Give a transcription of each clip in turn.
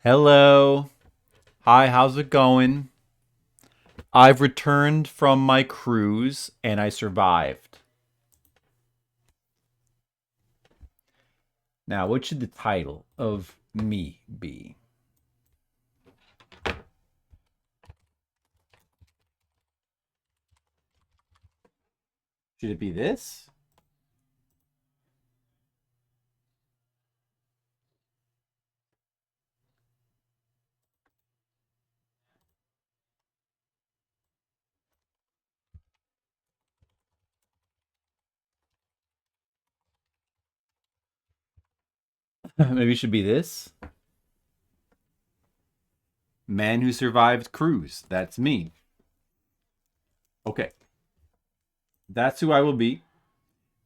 Hello. Hi, how's it going? I've returned from my cruise and I survived. Now, what should the title of me be? Should it be this? Maybe it should be this? Man who survived cruise. That's me. Okay. That's who I will be.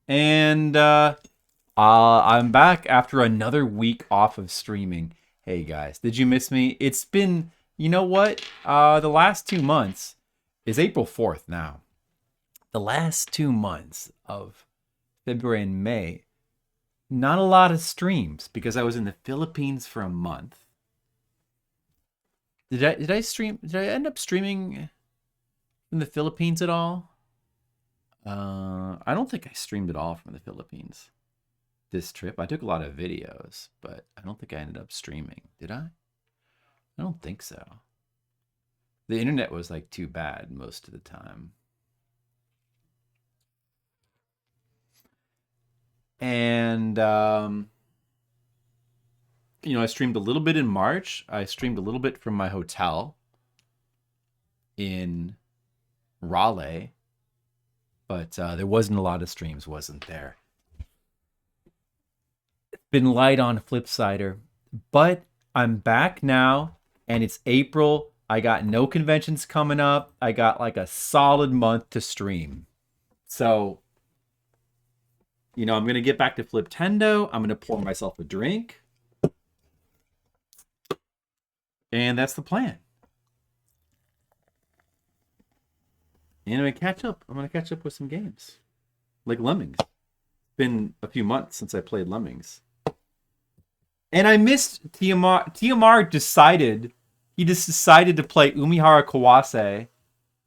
And I'm back after another week off of streaming. Hey guys, did you miss me? It's been, you know what? The last 2 months is April 4th now. The last 2 months of February and May, not a lot of streams because I was in the Philippines for a month. Did I stream? Did I end up streaming from the Philippines at all? I don't think I streamed at all from the Philippines this trip. I took a lot of videos, but I don't think I ended up streaming. Did I? I don't think so. The internet was like too bad most of the time. And you know, I streamed a little bit in March. I streamed a little bit from my hotel in Raleigh, but there wasn't a lot of streams, wasn't there? It's been light on Flipsider, but I'm back now, and it's April. I got no conventions coming up. I got like a solid month to stream. So, you know, I'm going to get back to Fliptendo. I'm going to pour myself a drink. And that's the plan. And I'm going to catch up. I'm going to catch up with some games. Like Lemmings. It's been a few months since I played Lemmings. And I missed TMR. TMR decided... He just decided to play Umihara Kawase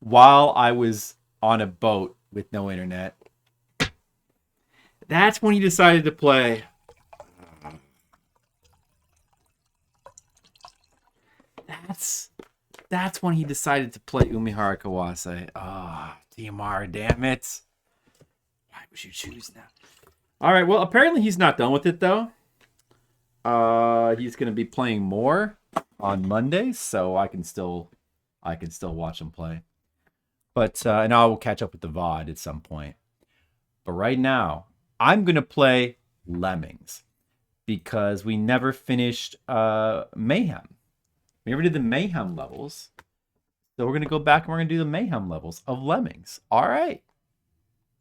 while I was on a boat with no internet. That's when he decided to play. That's when he decided to play Umihara Kawase. Ah, oh, TMR, damn it. Why would you choose now? All right, well, apparently he's not done with it, though. He's going to be playing more on Mondays, so I can still watch him play. But and I will catch up with the VOD at some point. But right now, I'm gonna play Lemmings because we never finished Mayhem. We never did the Mayhem levels, so we're gonna go back and we're gonna do the Mayhem levels of Lemmings. All right,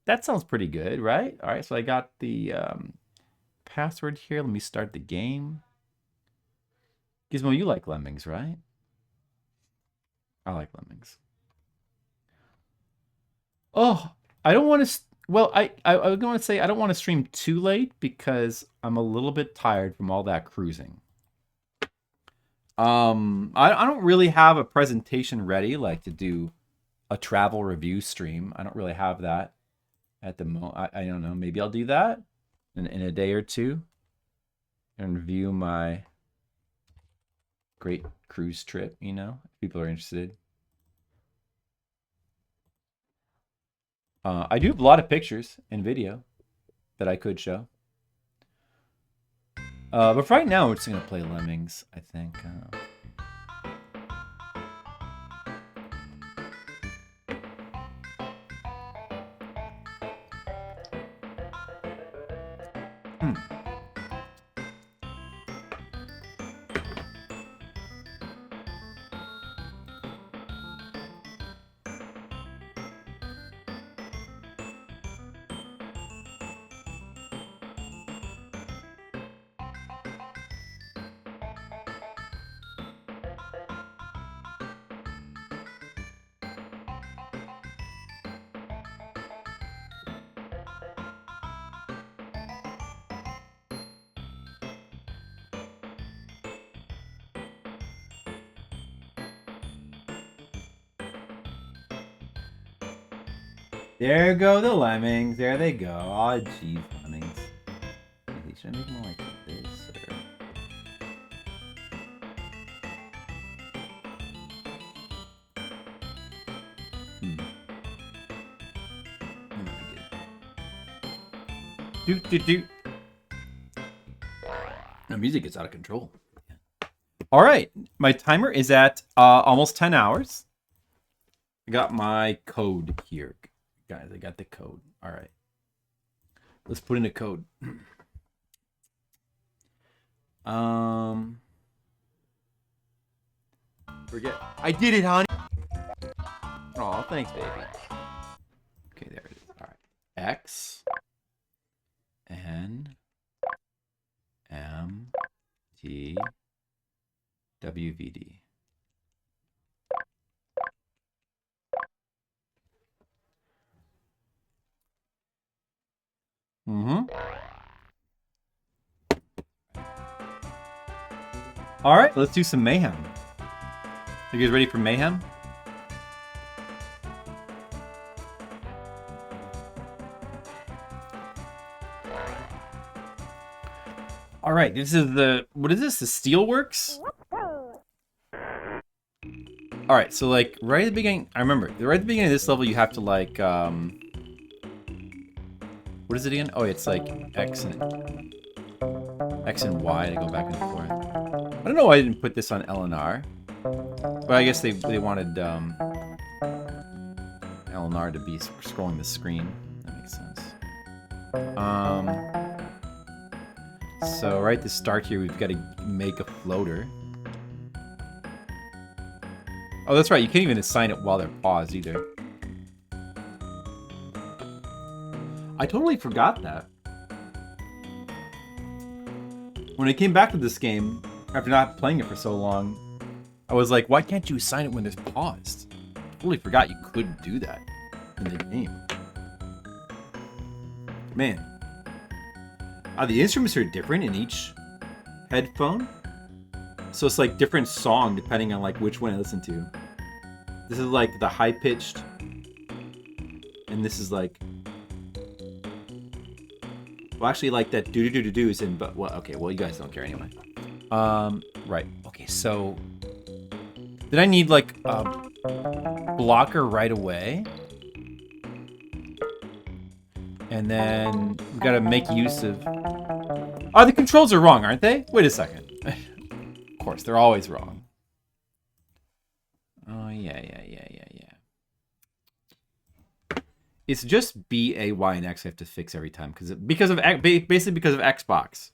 that sounds pretty good, right? All right, so I got the password here. Let me start the game. Gizmo, you like Lemmings, right? I like Lemmings. Oh, I don't want to... Well, I was going to say I don't want to stream too late because I'm a little bit tired from all that cruising. I don't really have a presentation ready, like to do a travel review stream. I don't really have that at the moment. I don't know. Maybe I'll do that in a day or two and review my great cruise trip, you know, if people are interested. I do have a lot of pictures and video that I could show. But for right now, we're just going to play Lemmings, I think. There go the Lemmings. There they go. Oh, jeez, Lemmings. Should I make them like this? Or... Doot, doot, doot. The music gets out of control. All right. My timer is at almost 10 hours. I got my code here. Guys, I got the code. All right. Let's put in a code. Forget. I did it, honey. Oh, thanks, baby. Okay, there it is. All right. X N M T W V D. All right, let's do some Mayhem. You guys ready for Mayhem? All right, this is the, what is this? The Steelworks? All right, so like right at the beginning, I remember right at the beginning of this level, you have to like, what is it again? Oh, it's like X and Y to go back and forth. I don't know why I didn't put this on L and R, but I guess they wanted L and R to be scrolling the screen. That makes sense. So right to start here, we've got to make a floater. Oh, that's right. You can't even assign it while they're paused either. I totally forgot that. When I came back to this game, after not playing it for so long, I was like, why can't you assign it when there's paused? I totally forgot you couldn't do that in the game. Man. The instruments are different in each headphone. So it's like different song depending on like which one I listen to. This is like the high pitched, and this is like, well, actually like that do do do do do is in, but well, okay, well you guys don't care anyway. Right. Okay, so did I need like a blocker right away? And then we gotta make use of. Oh, the controls are wrong, aren't they? Wait a second. Of course, they're always wrong. Oh, yeah. It's just B, A, Y, and X I have to fix every time because of Xbox.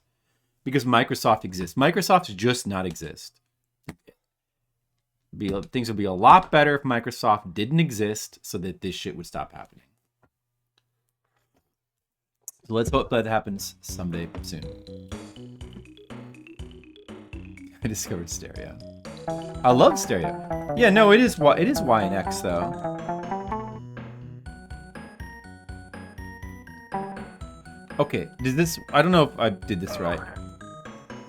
Because Microsoft exists. Microsoft just not exist. Things would be a lot better if Microsoft didn't exist so that this shit would stop happening. So let's hope that happens someday soon. I discovered stereo. I love stereo. Yeah, no, it is Y and X though. Okay, I don't know if I did this right.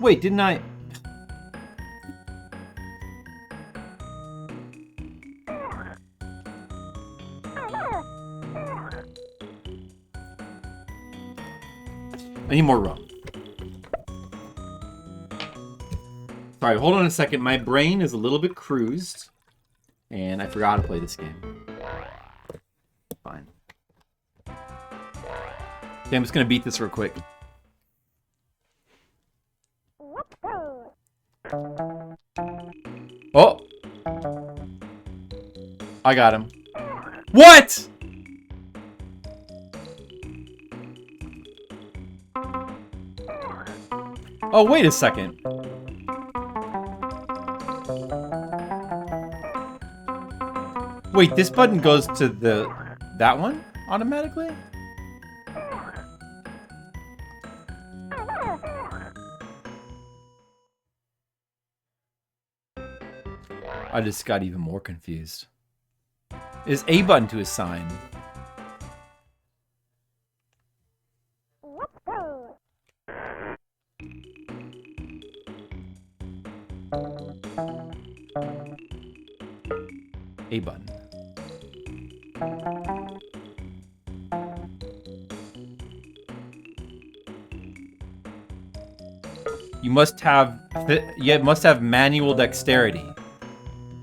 Wait, didn't I? I need more rum. Sorry, hold on a second. My brain is a little bit cruised, and I forgot to play this game. Fine. Okay, I'm just gonna beat this real quick. Oh! I got him. What?! Oh, wait a second. Wait, this button goes to that one automatically? I just got even more confused. Is A button to assign? A button. You must have manual dexterity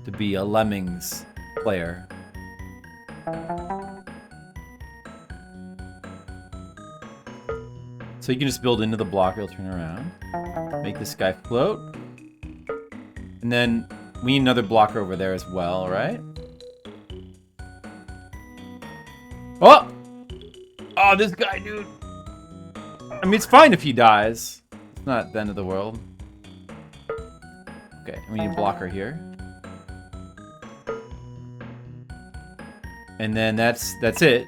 to be a Lemmings player. So you can just build into the block, it'll turn around. Make this guy float. And then we need another blocker over there as well, right? Oh! Oh, this guy, dude. I mean, it's fine if he dies. It's not the end of the world. Okay, we need a blocker here. And then that's it.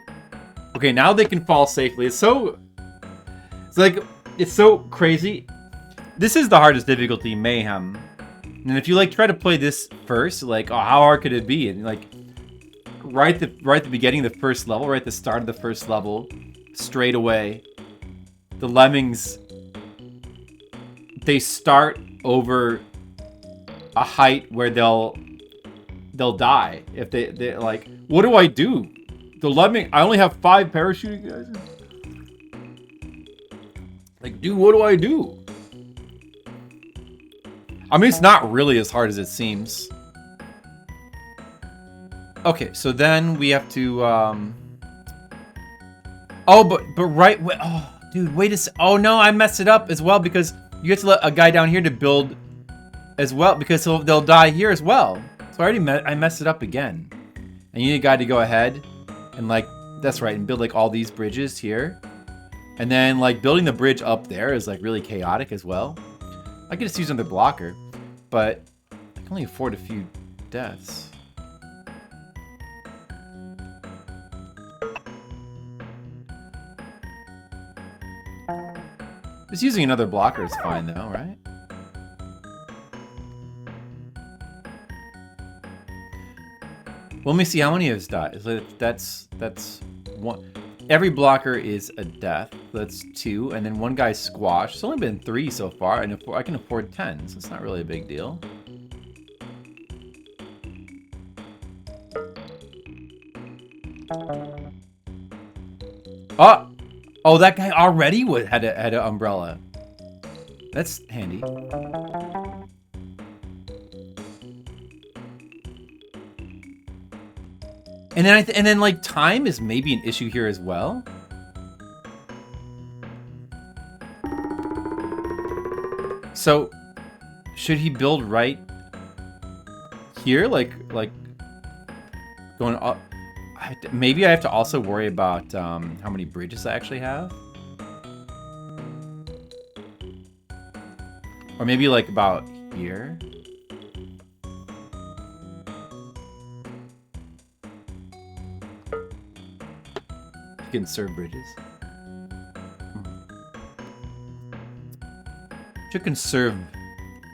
Okay, now they can fall safely. It's so crazy. This is the hardest difficulty, Mayhem. And if you like try to play this first, like, oh, how hard could it be? And like right at the beginning of the first level, right at the start of the first level, straight away, the Lemmings, they start over a height where they'll they'll die if they're like, what do I do? The Lemming, I only have 5 parachuting guys. Like, dude, what do I do? I mean, it's not really as hard as it seems. Okay, so then we have to, oh, but right, oh, dude, wait a sec. Oh no, I messed it up as well because you have to let a guy down here to build as well because they'll die here as well. So I messed it up again. And you need a guy to go ahead and like, that's right, and build like all these bridges here. And then like building the bridge up there is like really chaotic as well. I could just use another blocker, but I can only afford a few deaths. Just using another blocker is fine though, right? Well, let me see how many of his died. That's one. Every blocker is a death. That's 2, and then one guy's squashed. It's only been 3 so far, and I can afford 10, so it's not really a big deal. Oh, oh, that guy already had an umbrella. That's handy. And then like time is maybe an issue here as well. So should he build right here, like going up? Maybe I have to also worry about how many bridges I actually have, or maybe like about here. You can serve bridges. Should conserve.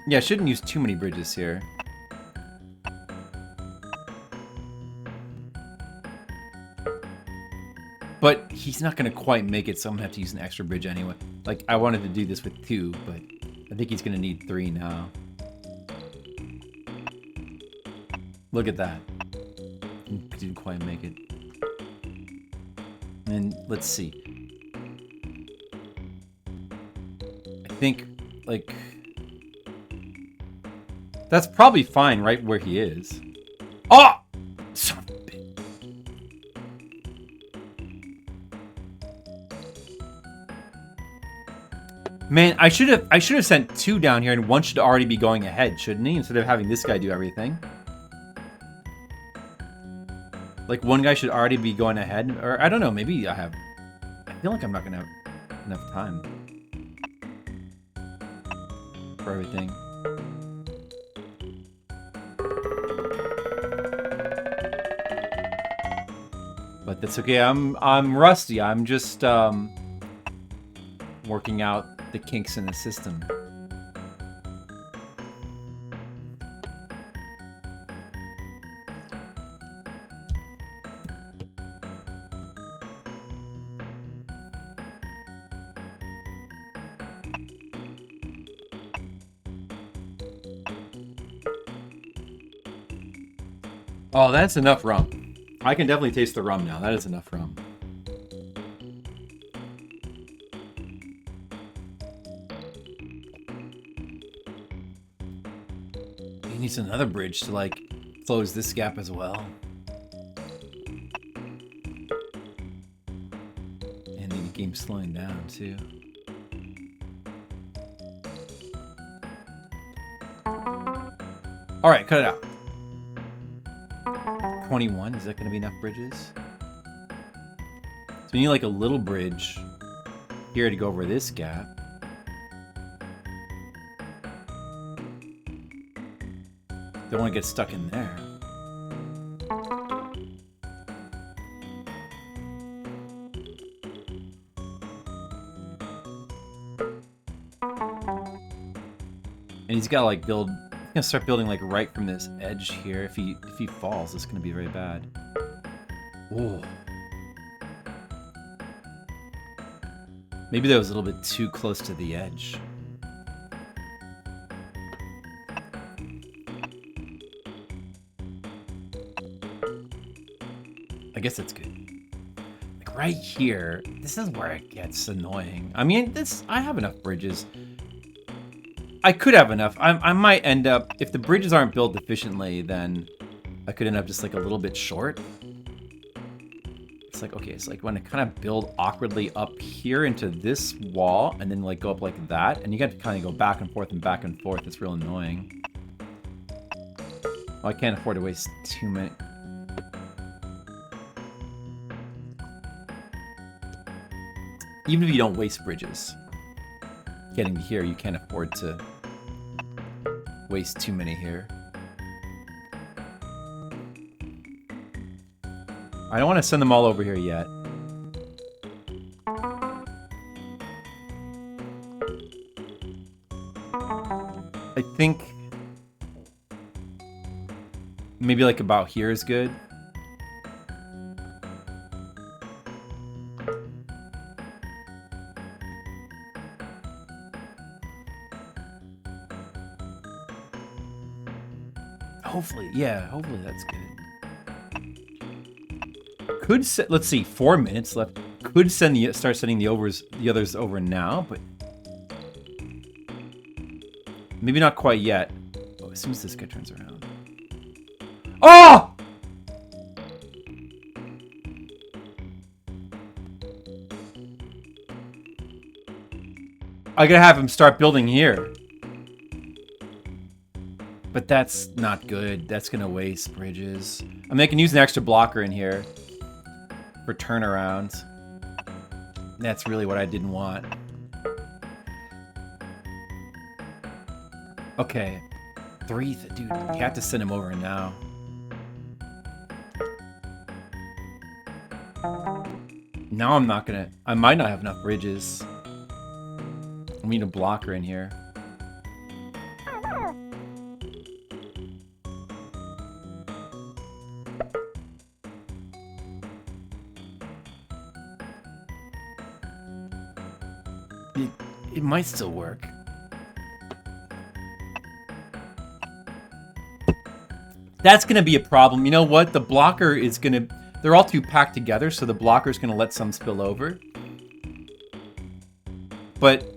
Yeah, shouldn't use too many bridges here. But he's not gonna quite make it, so I'm gonna have to use an extra bridge anyway. Like, I wanted to do this with 2, but I think he's gonna need 3 now. Look at that. He didn't quite make it. And let's see. I think, like, that's probably fine right where he is. Oh! Son of a bitch. Man, I should have sent 2 down here, and 1 should already be going ahead, shouldn't he? Instead of having this guy do everything. Like, 1 guy should already be going ahead, or I don't know, maybe I feel like I'm not gonna have enough time for everything. But that's okay, I'm rusty, I'm just, working out the kinks in the system. Oh, that's enough rum. I can definitely taste the rum now. That is enough rum. He needs another bridge to, like, close this gap as well. And the game's slowing down, too. Alright, cut it out. 21, is that going to be enough bridges? So we need like a little bridge here to go over this gap. Don't want to get stuck in there. And he's got to like build. Gonna start building like right from this edge here. If he falls, it's gonna be very bad. Ooh. Maybe that was a little bit too close to the edge. guess that's good. Like right here, this is where it gets annoying. I mean, I have enough bridges. I could have enough. I might end up, if the bridges aren't built efficiently, then I could end up just like a little bit short. It's like, okay, it's like when I kind of build awkwardly up here into this wall and then like go up like that, and you got to kind of go back and forth and back and forth. It's real annoying. Well, I can't afford to waste too many. Even if you don't waste bridges, getting to here, you can't afford to waste too many here. I don't want to send them all over here yet. I think maybe like about here is good. Hopefully, yeah, hopefully that's good. Could let's see, 4 minutes left. Could start sending the others over now, but maybe not quite yet. Oh, as soon as this guy turns around. Oh! I gotta have him start building here. But that's not good. That's gonna waste bridges. I mean, I can use an extra blocker in here for turnarounds. That's really what I didn't want. Okay. Dude, you have to send him over now. Now I'm not gonna... I might not have enough bridges. I need a blocker in here. It might still work. That's going to be a problem. You know what? The blocker is going to... They're all too packed together, so the blocker is going to let some spill over. But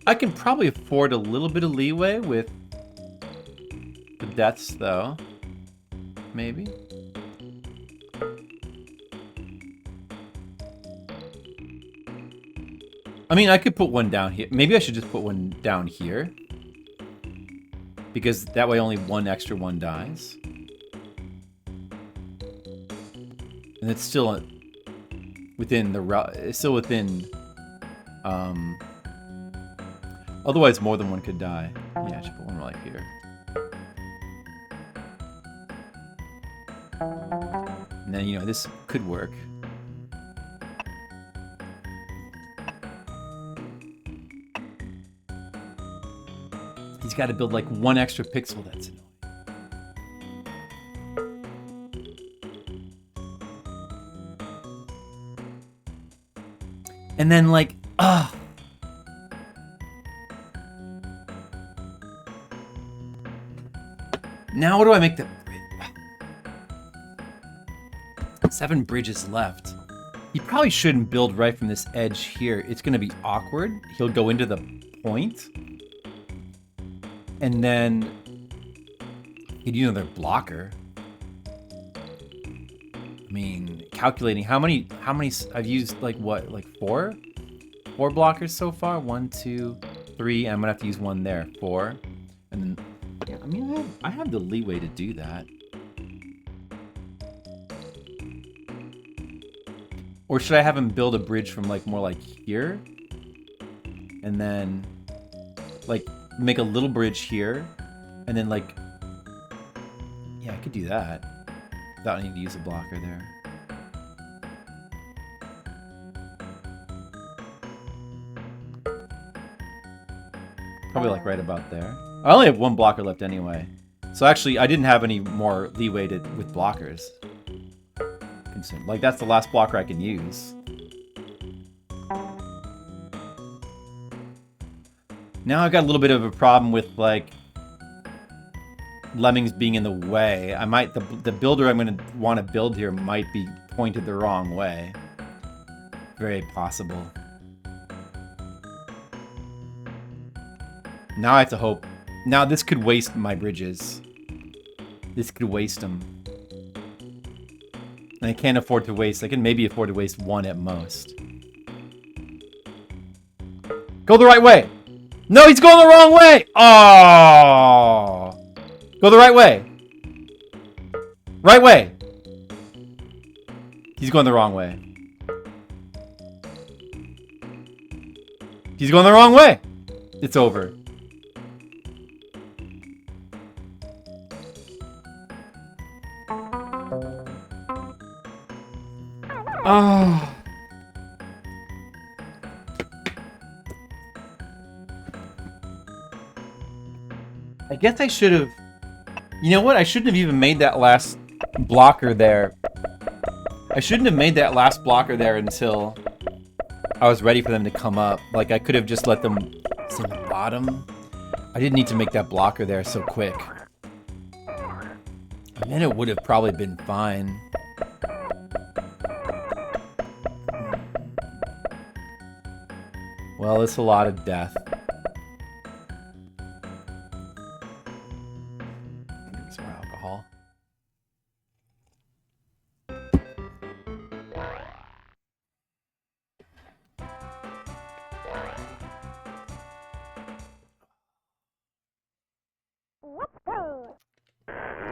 I can probably afford a little bit of leeway with the deaths, though. Maybe. I mean, I could put one down here. Maybe I should just put one down here. Because that way only one extra one dies. And it's still within the route. It's still within... otherwise, more than one could die. Yeah, I should put one right here. And then, you know, this could work. He's got to build like one extra pixel. That's annoying. And then like, now what do I make the... 7 bridges left. He probably shouldn't build right from this edge here. It's going to be awkward. He'll go into the point. And then he'd use another blocker. I mean, calculating how many I've used, like what, like 4? 4 blockers so far? 1, 2, 3, and I'm gonna have to use one there. 4. And then, yeah, I mean, I have the leeway to do that. Or should I have him build a bridge from like more like here? And then like make a little bridge here, and then like, yeah, I could do that without needing to use a blocker there. Probably like right about there. I only have one blocker left anyway, so actually I didn't have any more leeway with blockers. Like that's the last blocker I can use. Now I've got a little bit of a problem with like Lemmings being in the way. I might the builder I'm going to want to build here might be pointed the wrong way. Very possible. Now I have to hope. Now this could waste my bridges. This could waste them. And I can't afford to waste. I can maybe afford to waste one at most. Go the right way! No, he's going the wrong way! Oh! Go the right way. Right way. He's going the wrong way. He's going the wrong way. It's over. Oh. I guess I should have... You know what? I shouldn't have even made that last blocker there. I shouldn't have made that last blocker there until I was ready for them to come up. Like, I could have just let them sit in the bottom. I didn't need to make that blocker there so quick. And then it would have probably been fine. Well, it's a lot of death. Some more alcohol.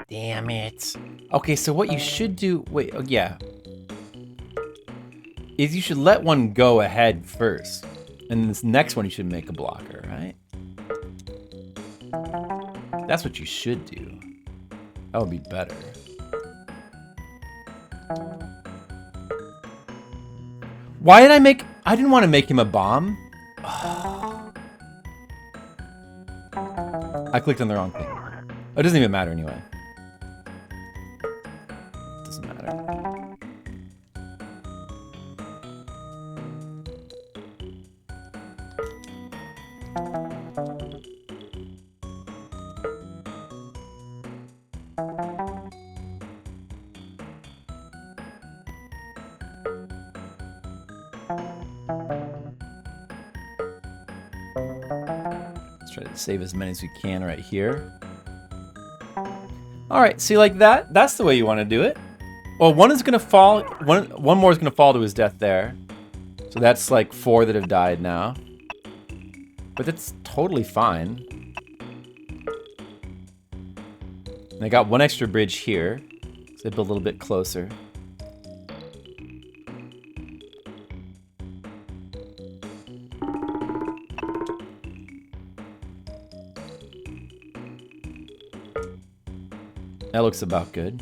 Damn it. Okay, so what you should do... Wait, oh, yeah. Is you should let one go ahead first. And this next one you should make a blocker, right? That's what you should do. That would be better. Why did I make... I didn't want to make him a bomb. Oh. I clicked on the wrong thing. It doesn't even matter anyway. Doesn't matter. Let's try to save as many as we can right here. Alright, see, like that? That's the way you want to do it. Well, one is going to fall. One more is going to fall to his death there. So that's like 4 that have died now. But that's totally fine. And I got 1 extra bridge here. So they build a little bit closer. That looks about good.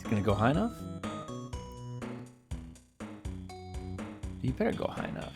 Gonna go high enough? You better go high enough.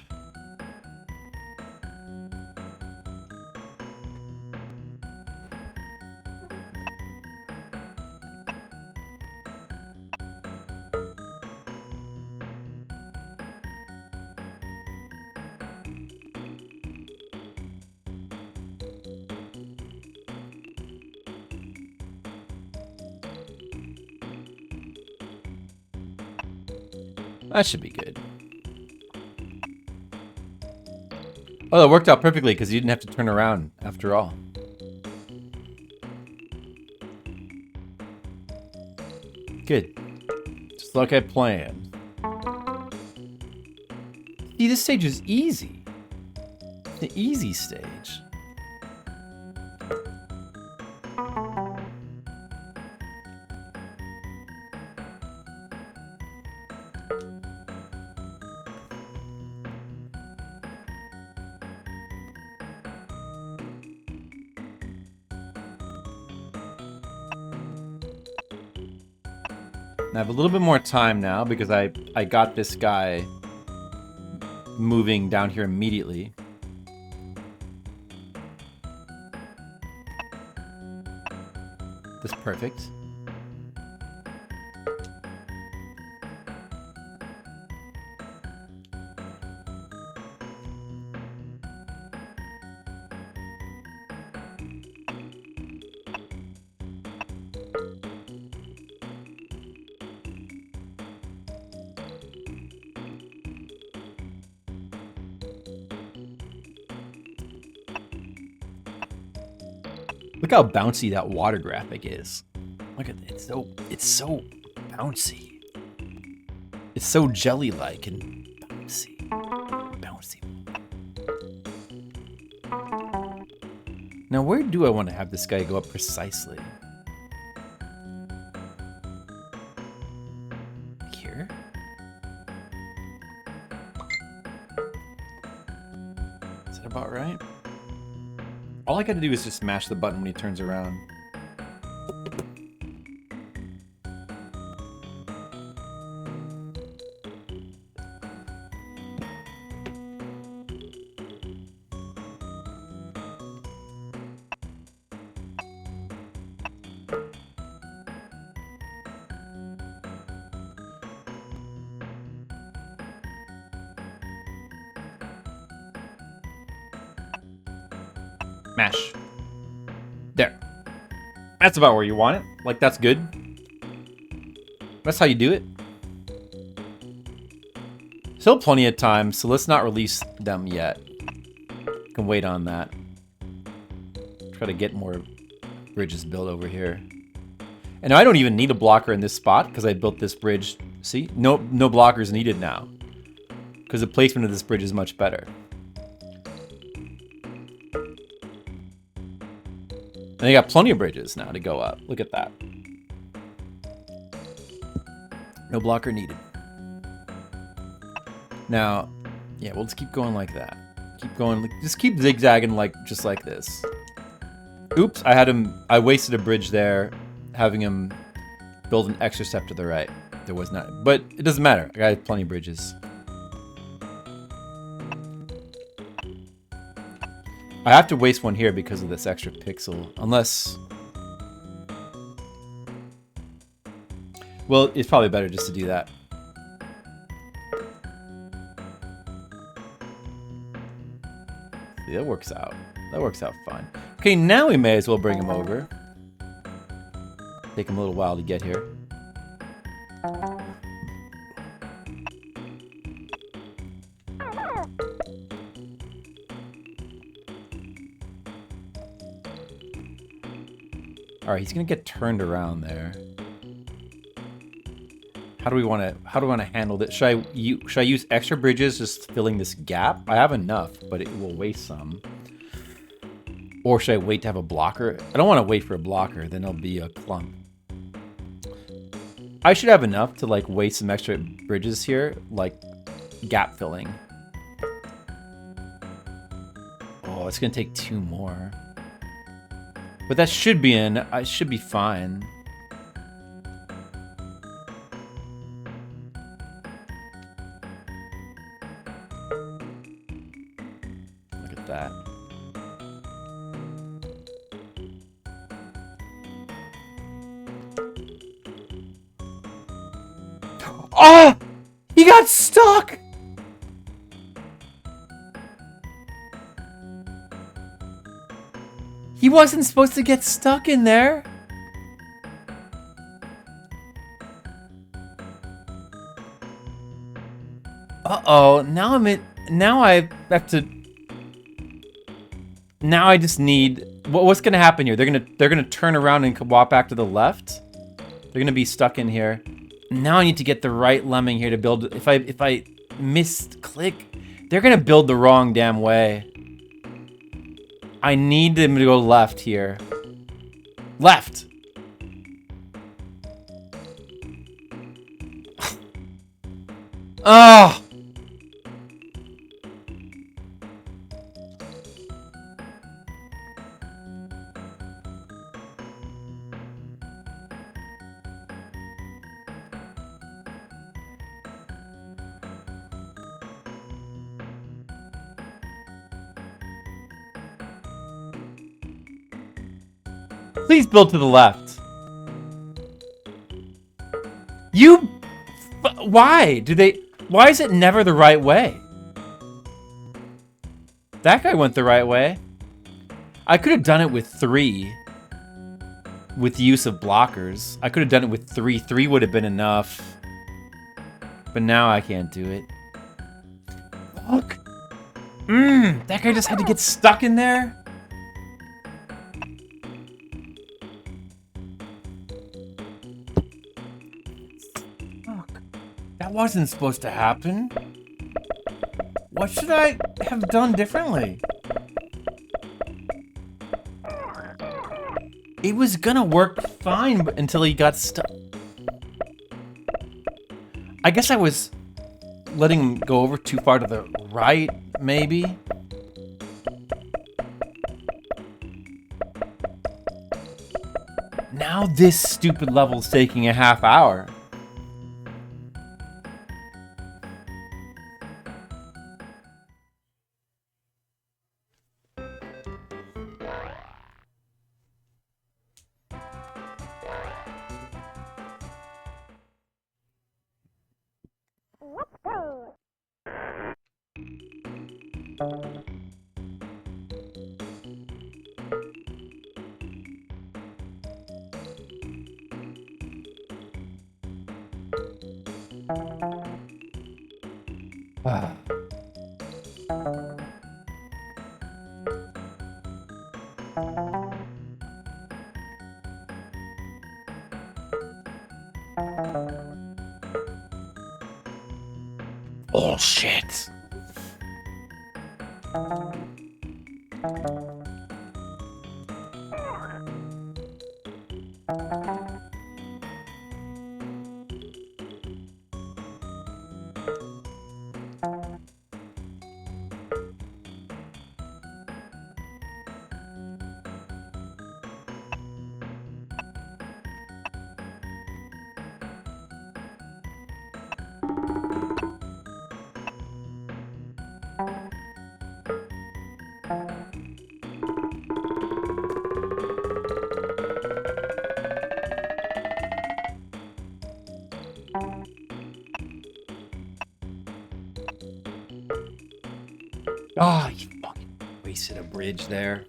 That should be good. Oh, that worked out perfectly because you didn't have to turn around after all. Good. Just like I planned. See, this stage is easy. It's the easy stage. I have a little bit more time now because I got this guy moving down here immediately. That's perfect. Look how bouncy that water graphic is. Look at it. It's so bouncy. It's so jelly-like and bouncy. Bouncy. Now, where do I want to have this guy go up precisely? Here? Is that about right? All I gotta do is just smash the button when he turns around. Mash. There. That's about where you want it. Like, that's good. That's how you do it. Still plenty of time, so let's not release them yet. Can wait on that. Try to get more bridges built over here. And I don't even need a blocker in this spot because I built this bridge. See? No blockers needed now. Because the placement of this bridge is much better. And they got plenty of bridges now to go up. Look at that. No blocker needed. Now, yeah, we'll just keep going like that. Keep going, just keep zigzagging like just like this. Oops, I wasted a bridge there, having him build an extra step to the right. There was not, but it doesn't matter. I got plenty of bridges. I have to waste one here because of this extra pixel, unless... Well, it's probably better just to do that. See, that works out. That works out fine. Okay, now we may as well bring him over. Take him a little while to get here. Alright, he's gonna get turned around there. How do we want to handle this? Should I use extra bridges just filling this gap? I have enough, but it will waste some. Or should I wait to have a blocker? I don't want to wait for a blocker, then it'll be a clump. I should have enough to like waste some extra bridges here, like gap filling. Oh, it's gonna take 2 more. But that should be in. I should be fine. Look at that. Oh! He got stuck! He wasn't supposed to get stuck in there. Uh-oh, now I have to... Now I just need... What's gonna happen here? They're gonna turn around and walk back to the left? They're gonna be stuck in here. Now I need to get the right lemming here to build... If I misclick, they're gonna build the wrong damn way. I need them to go left here. Left! Oh! Please build to the left. You... Why? Why is it never the right way? That guy went the right way. I could have done it with 3. With the use of blockers. I could have done it with 3. 3 would have been enough. But now I can't do it. Look. That guy just had to get stuck in there? Fuck. That wasn't supposed to happen. What should I have done differently? It was gonna work fine until he got stuck. I guess I was letting him go over too far to the right, maybe? Now this stupid level's taking a half hour. Oh, shit. Oh, you fucking wasted a bridge there.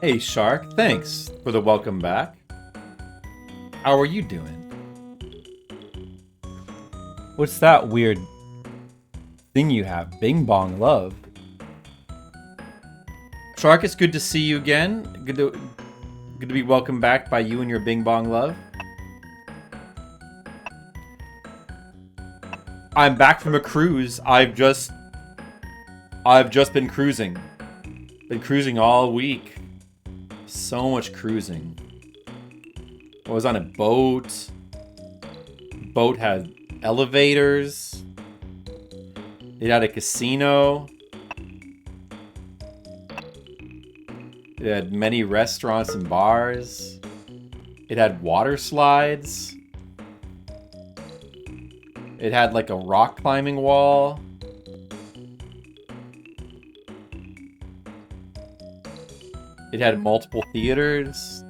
Hey, Shark, thanks for the welcome back. How are you doing? What's that weird thing you have? Bing Bong Love. Shark, it's good to see you again. Good to be welcomed back by you and your Bing Bong Love. I'm back from a cruise. I've just been cruising. Been cruising all week. So much cruising. I was on a boat. Boat had elevators. It had a casino. It had many restaurants and bars. It had water slides. It had like a rock climbing wall. It had multiple theaters.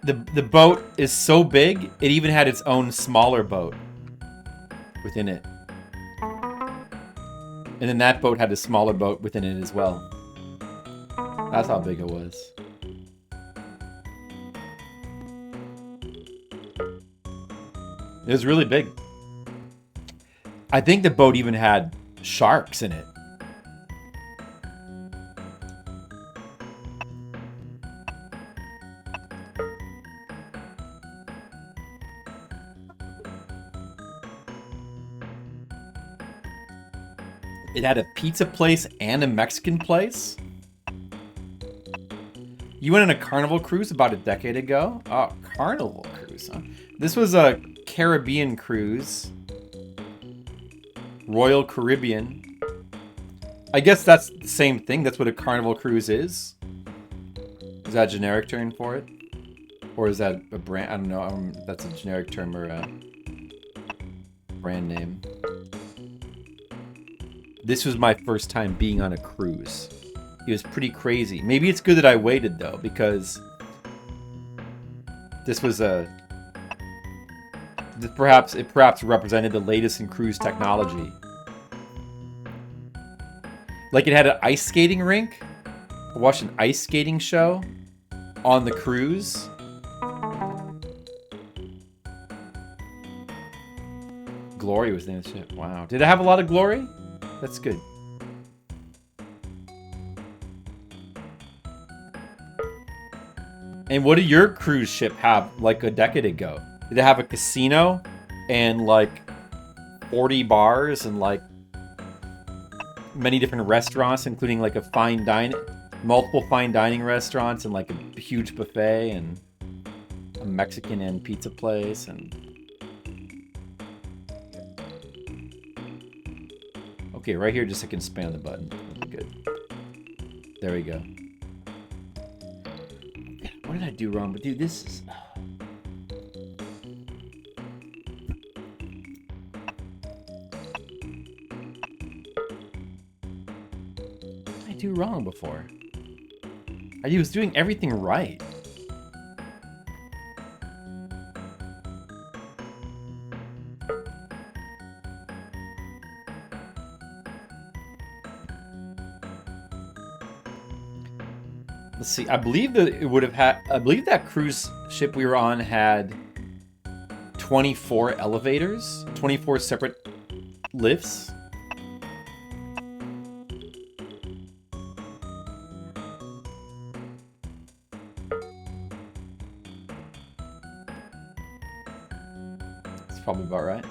The boat is so big, it even had its own smaller boat within it. And then that boat had a smaller boat within it as well. That's how big it was. It was really big. I think the boat even had sharks in it. It had a pizza place and a Mexican place. You went on a Carnival cruise about a decade ago? Oh, Carnival cruise, huh? This was a Caribbean cruise. Royal Caribbean. I guess that's the same thing. That's what a Carnival cruise is. Is that a generic term for it? Or is that a brand? I don't know. That's a generic term or a brand name. This was my first time being on a cruise. It was pretty crazy. Maybe it's good that I waited though, because this was perhaps represented the latest in cruise technology. Like it had an ice skating rink. I watched an ice skating show on the cruise. Glory was the name of the ship. Wow. Did it have a lot of glory? That's good. And what did your cruise ship have like a decade ago? Did it have a casino and like 40 bars and like many different restaurants, including like multiple fine dining restaurants and like a huge buffet and a Mexican and pizza place and... Okay, right here, just I can spam the button. That'll be good. There we go. What did I do wrong? But dude, this is... What did I do wrong before? I was doing everything right. Let's see. I believe that it would have had. I believe that cruise ship we were on had 24 elevators, 24 separate lifts. That's probably about right.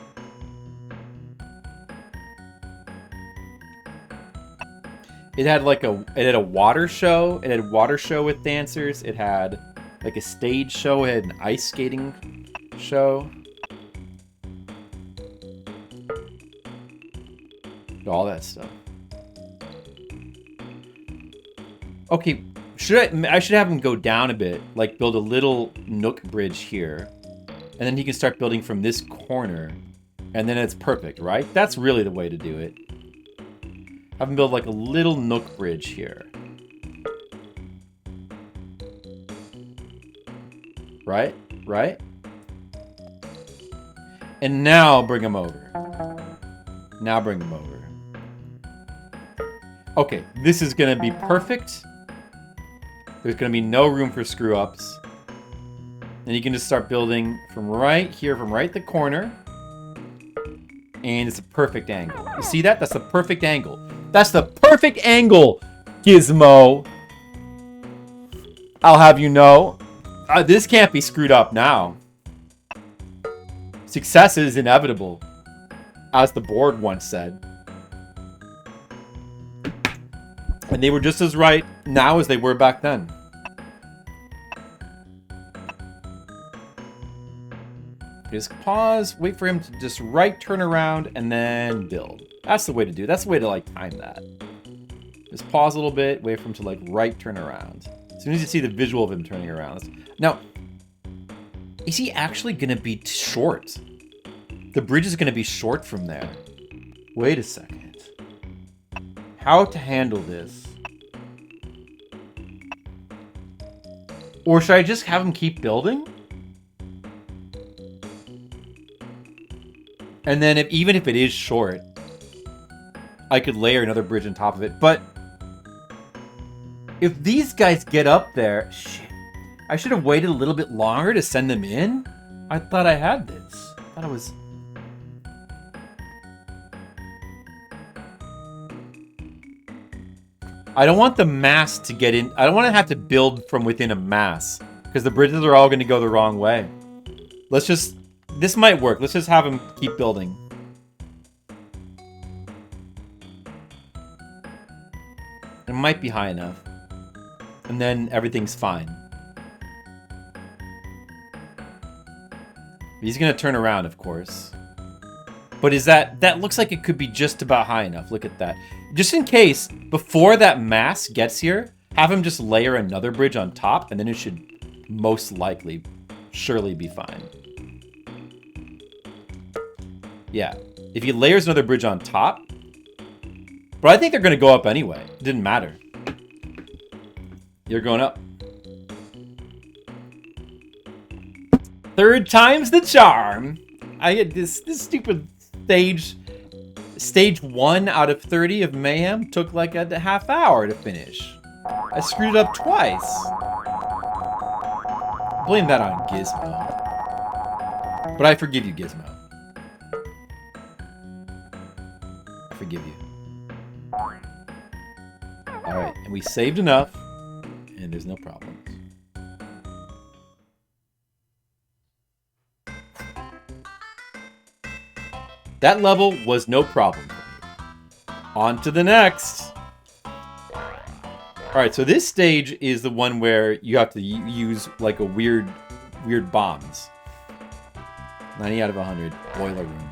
It had like it had a water show. It had a water show with dancers. It had like a stage show. It had an ice skating show. All that stuff. Okay, I should have him go down a bit, like build a little nook bridge here, and then he can start building from this corner, and then it's perfect, right? That's really the way to do it. Have him build like a little nook bridge here. Right? Right? And now bring him over. Now bring him over. Okay, this is gonna be perfect. There's gonna be no room for screw-ups. And you can just start building from right here, from right the corner. And it's a perfect angle. You see that? That's the perfect angle. That's the perfect angle, Gizmo. I'll have you know. This can't be screwed up now. Success is inevitable, as the board once said. And they were just as right now as they were back then. Just pause, wait for him to just right turn around, and then build. That's the way to do it. That's the way to like time that. Just pause a little bit, wait for him to like right turn around. As soon as you see the visual of him turning around. Now, is he actually gonna be short? The bridge is gonna be short from there. Wait a second. How to handle this? Or should I just have him keep building? And then even if it is short, I could layer another bridge on top of it. But if these guys get up there, shit, I should have waited a little bit longer to send them in. I thought I had this. I thought it was... I don't want the mass to get in. I don't want to have to build from within a mass, because the bridges are all going to go the wrong way. Let's just... This might work. Let's just have him keep building. It might be high enough. And then everything's fine. He's gonna turn around, of course. But is that looks like it could be just about high enough. Look at that. Just in case, before that mass gets here, have him just layer another bridge on top, and then it should most likely, surely be fine. Yeah. If he layers another bridge on top, but I think they're gonna go up anyway. It didn't matter. You're going up. Third time's the charm. I get this stupid stage 1 out of 30 of Mayhem took like a half hour to finish. I screwed it up twice. Blame that on Gizmo. But I forgive you, Gizmo. I forgive you. Alright, and we saved enough, and there's no problems. That level was no problem for me. On to the next. Alright, so this stage is the one where you have to use like a weird bombs. 90 out of 100. Boiler room.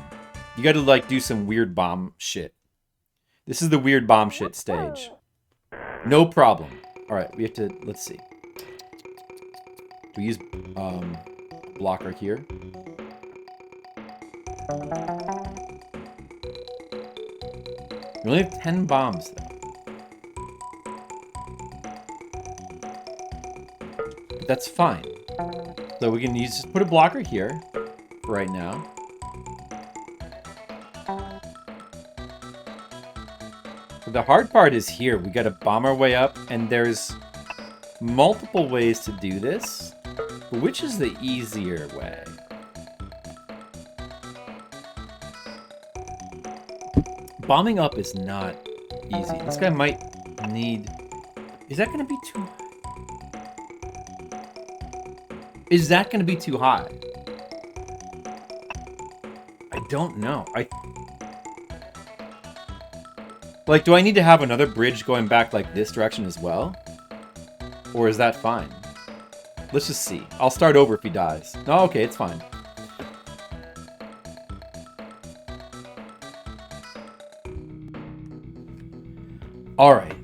You gotta like do some weird bomb shit. This is the weird bomb shit stage. No problem. Alright, we have to, let's see. We use blocker here. We only have 10 bombs though. But that's fine. So we can just put a blocker here for right now. But the hard part is here. We gotta bomb our way up, and there's multiple ways to do this. But which is the easier way? Bombing up is not easy. This guy might need... Is that gonna be too... Is that gonna be too high? I don't know. Like, do I need to have another bridge going back like this direction as well? Or is that fine? Let's just see. I'll start over if he dies. No, okay, it's fine. Alright.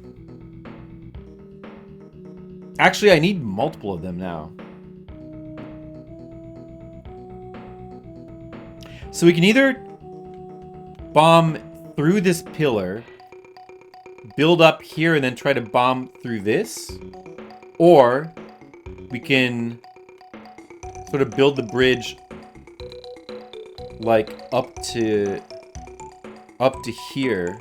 Actually, I need multiple of them now. So we can either bomb through this pillar, build up here, and then try to bomb through this. Or we can sort of build the bridge like up to here.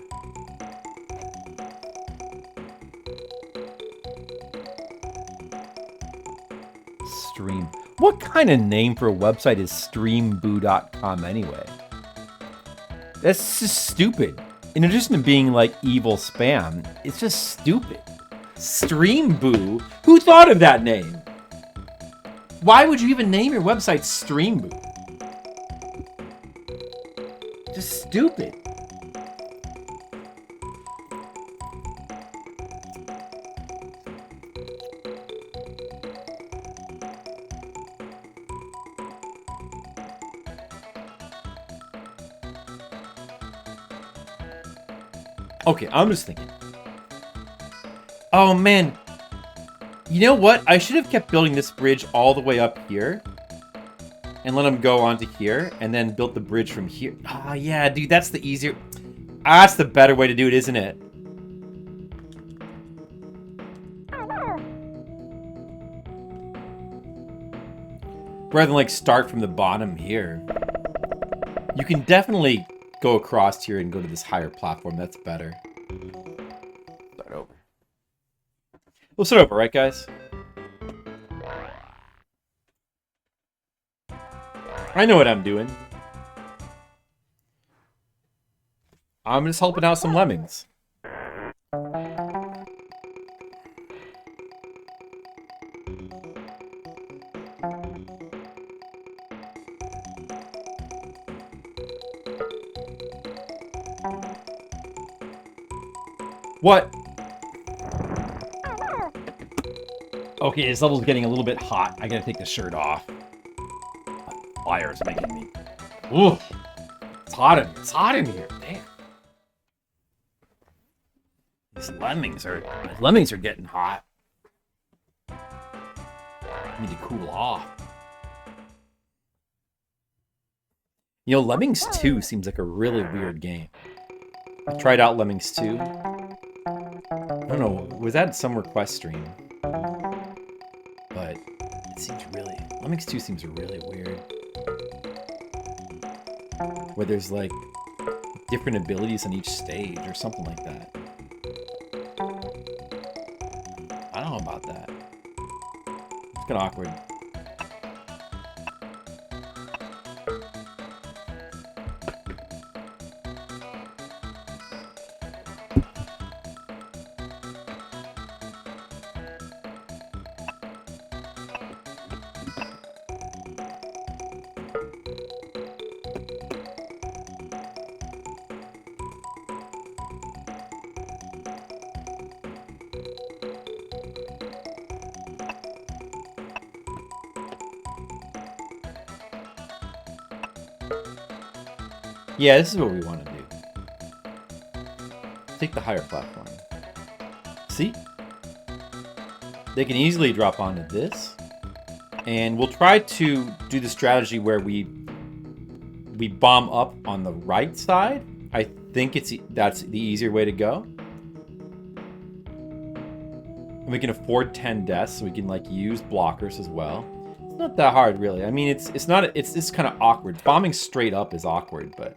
Stream. What kind of name for a website is streamboo.com anyway? That's just stupid. In addition to being like evil spam, it's just stupid. Streamboo? Who thought of that name? Why would you even name your website Streamboo? Just stupid. Okay, I'm just thinking. Oh, man. You know what? I should have kept building this bridge all the way up here. And let him go onto here. And then built the bridge from here. Ah, yeah, dude. That's the easier... That's the better way to do it, isn't it? Rather than, like, start from the bottom here. You can definitely... go across here and go to this higher platform. That's better. Start over. We'll start over, right, guys? I know what I'm doing. I'm just helping out some lemmings. What? Okay, this level's getting a little bit hot. I gotta take the shirt off. Fire's making me... Ooh! It's hot in here. It's hot in here. Damn. These lemmings are getting hot. I need to cool off. You know, Lemmings 2 seems like a really weird game. I tried out Lemmings 2. I don't know, was that some request stream? But it seems really... Lemmings 2 seems really weird. Where there's like different abilities on each stage or something like that. I don't know about that. It's kind of awkward. Yeah, this is what we want to do. Take the higher platform. See? They can easily drop onto this. And we'll try to do the strategy where we bomb up on the right side. I think that's the easier way to go. And we can afford 10 deaths, so we can like use blockers as well. It's not that hard, really. I mean, it's kind of awkward. Bombing straight up is awkward, but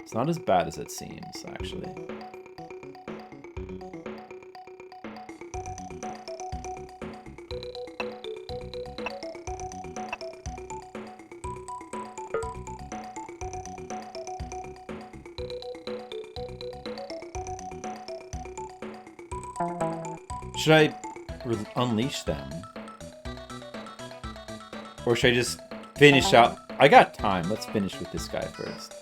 it's not as bad as it seems, actually. Should I unleash them? Or should I just finish out? I got time. Let's finish with this guy first.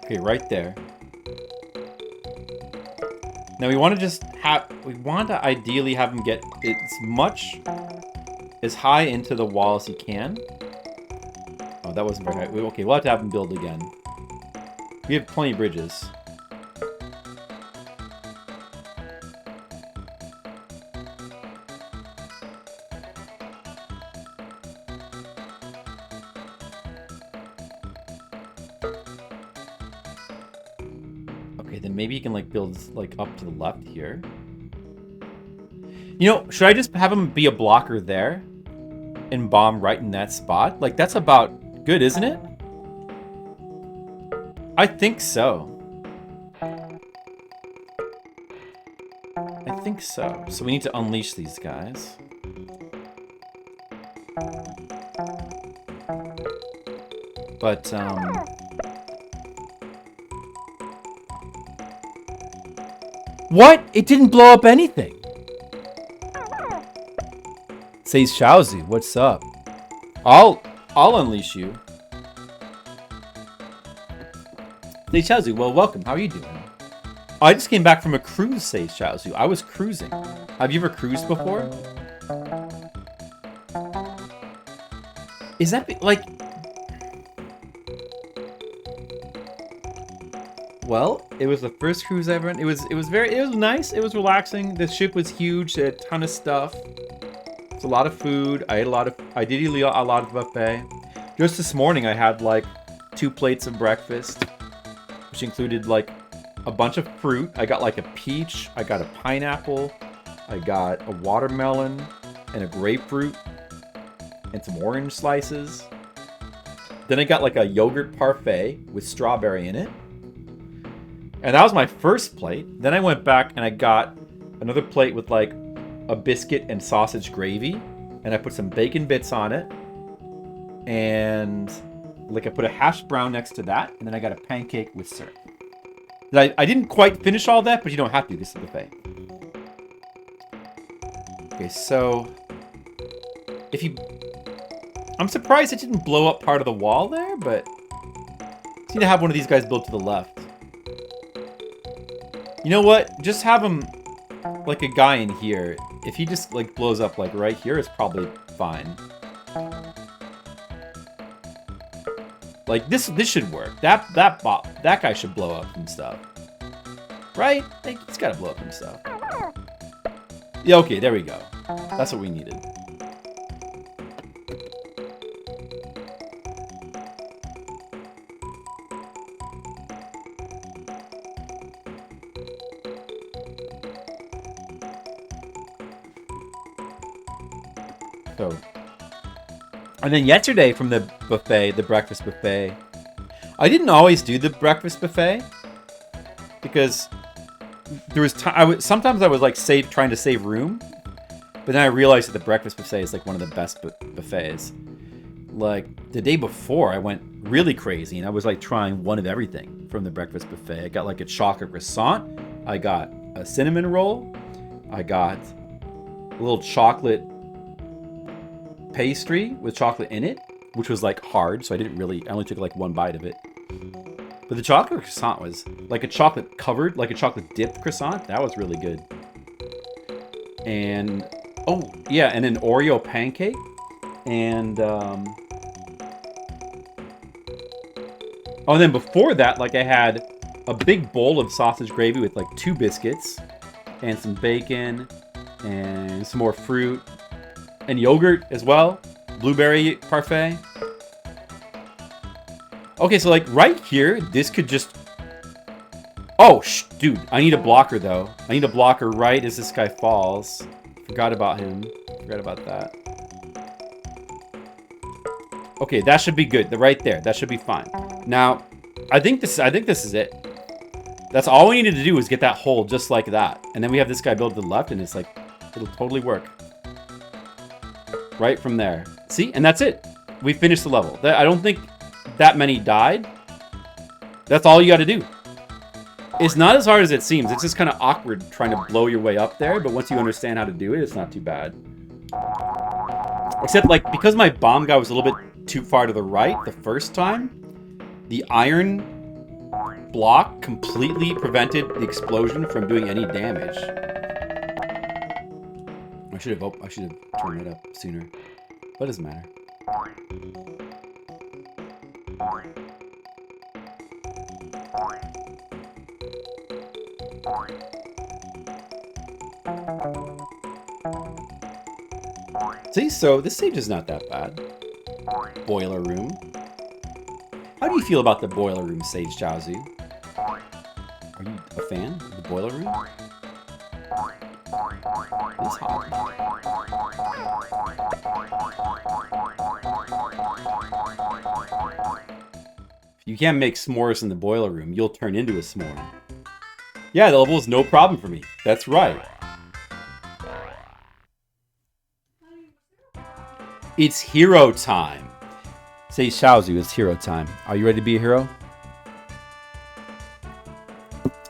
Okay, right there. Now we want to ideally have him get as high into the wall as he can. Oh, that wasn't very high. Okay, we'll have to have him build again. We have plenty of bridges. Okay, then maybe you can like build like up to the left here. You know, should I just have him be a blocker there and bomb right in that spot? Like, that's about good, isn't it? I think so. I think so. So we need to unleash these guys. But, what? It didn't blow up anything. Says Xiaozu, what's up? I'll unleash you. Say Xiaozu, well, welcome. How are you doing? I just came back from a cruise, says Xiaozu. I was cruising. Have you ever cruised before? Is that like... Well, it was the first cruise I ever went. It was nice. It was relaxing. The ship was huge. They had a ton of stuff. It's a lot of food. I did eat a lot of buffet. Just this morning, I had like 2 plates of breakfast, which included like a bunch of fruit. I got like a peach. I got a pineapple. I got a watermelon and a grapefruit and some orange slices. Then I got like a yogurt parfait with strawberry in it. And that was my first plate. Then I went back and I got another plate with like a biscuit and sausage gravy. And I put some bacon bits on it. And like I put a hash brown next to that. And then I got a pancake with syrup. I didn't quite finish all that, but you don't have to. This is a buffet. Okay, so I'm surprised it didn't blow up part of the wall there, but Just need to have one of these guys built to the left. You know what? Just have him like a guy in here. If he just like blows up like right here, it's probably fine. Like this should work. That guy should blow up and stuff. Right? Like, he's gotta blow up and stuff. Yeah, okay, there we go. That's what we needed. So, and then yesterday from the buffet, the breakfast buffet, I didn't always do the breakfast buffet because there was time. Sometimes I was like trying to save room, but then I realized that the breakfast buffet is like one of the best buffets. Like the day before, I went really crazy and I was like trying one of everything from the breakfast buffet. I got like a chocolate croissant, I got a cinnamon roll, I got a little chocolate pastry with chocolate in it, which was like hard, so I only took like one bite of it. But the chocolate croissant was like a chocolate covered, like a chocolate dipped croissant. That was really good. And oh yeah, and an Oreo pancake, and and then before that, like I had a big bowl of sausage gravy with like 2 biscuits and some bacon and some more fruit and yogurt as well. Blueberry parfait. Okay, so like right here, this could just... Oh, dude, I need a blocker though. I need a blocker right as this guy falls. Forgot about him. Forgot about that. Okay, that should be good. Right there. That should be fine. Now, I think this is it. That's all we needed to do was get that hole just like that. And then we have this guy build to the left and it's like, it'll totally work. Right from there. See? And that's it. We finished the level. I don't think that many died. That's all you got to do. It's not as hard as it seems. It's just kind of awkward trying to blow your way up there, but once you understand how to do it, it's not too bad. Except, like, because my bomb guy was a little bit too far to the right the first time, the iron block completely prevented the explosion from doing any damage. I should have turned it up sooner. What does it matter? See, so this stage is not that bad. Boiler room. How do you feel about the boiler room, Sage Jiaozu? Are you a fan of the boiler room? It's hot. If you can't make s'mores in the boiler room, you'll turn into a s'more. Yeah, the level is no problem for me. That's right. It's hero time. Say Xiaozu, it's hero time. Are you ready to be a hero?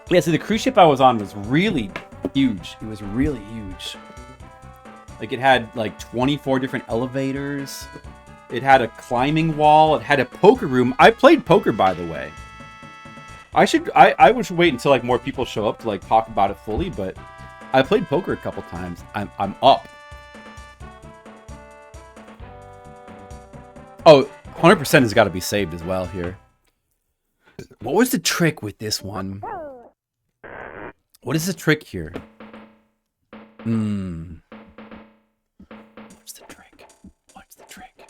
Yeah, so the cruise ship I was on was really huge. It was really huge. Like it had like 24 different elevators. It had a climbing wall. It had a poker room. I played poker, by the way. I should wait until like more people show up to like talk about it fully, but I played poker a couple times. I'm up. Oh, 100% has got to be saved as well here. What was the trick with this one? What is the trick here? What's the trick? What's the trick?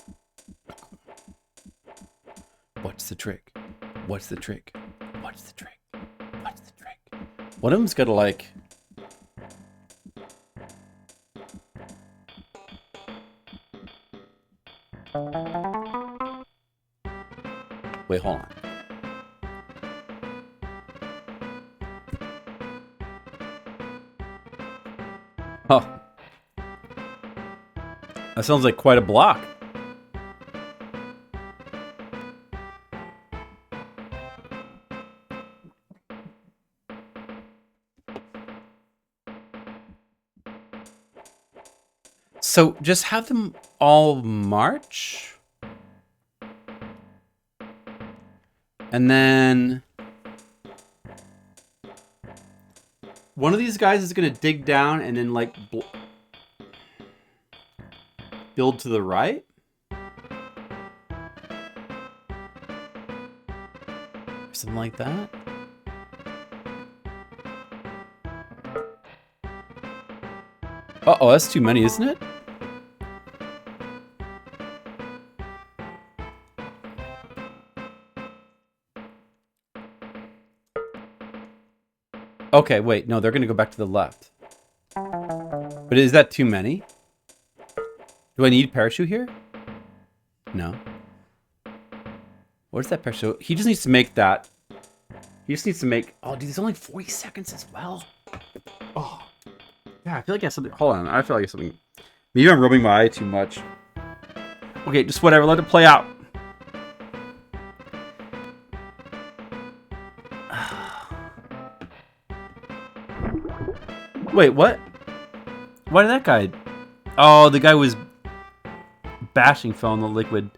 What's the trick? What's the trick? What's the trick? What's the trick? One of them's got to like... Wait, hold on. Oh. That sounds like quite a block. So just have them all march? And then one of these guys is going to dig down and then like build to the right. Something like that. Uh-oh, that's too many, isn't it? Okay, wait. No, they're going to go back to the left. But is that too many? Do I need parachute here? No. What is that parachute? He just needs to make that. He just needs to make... Oh, dude, there's only 40 seconds as well. Oh. Yeah, I feel like I have something... Hold on. I feel like I have something... Maybe I'm rubbing my eye too much. Okay, just whatever. Let it play out. Wait, what? Why did that guy... Oh, the guy was bashing fell in the liquid.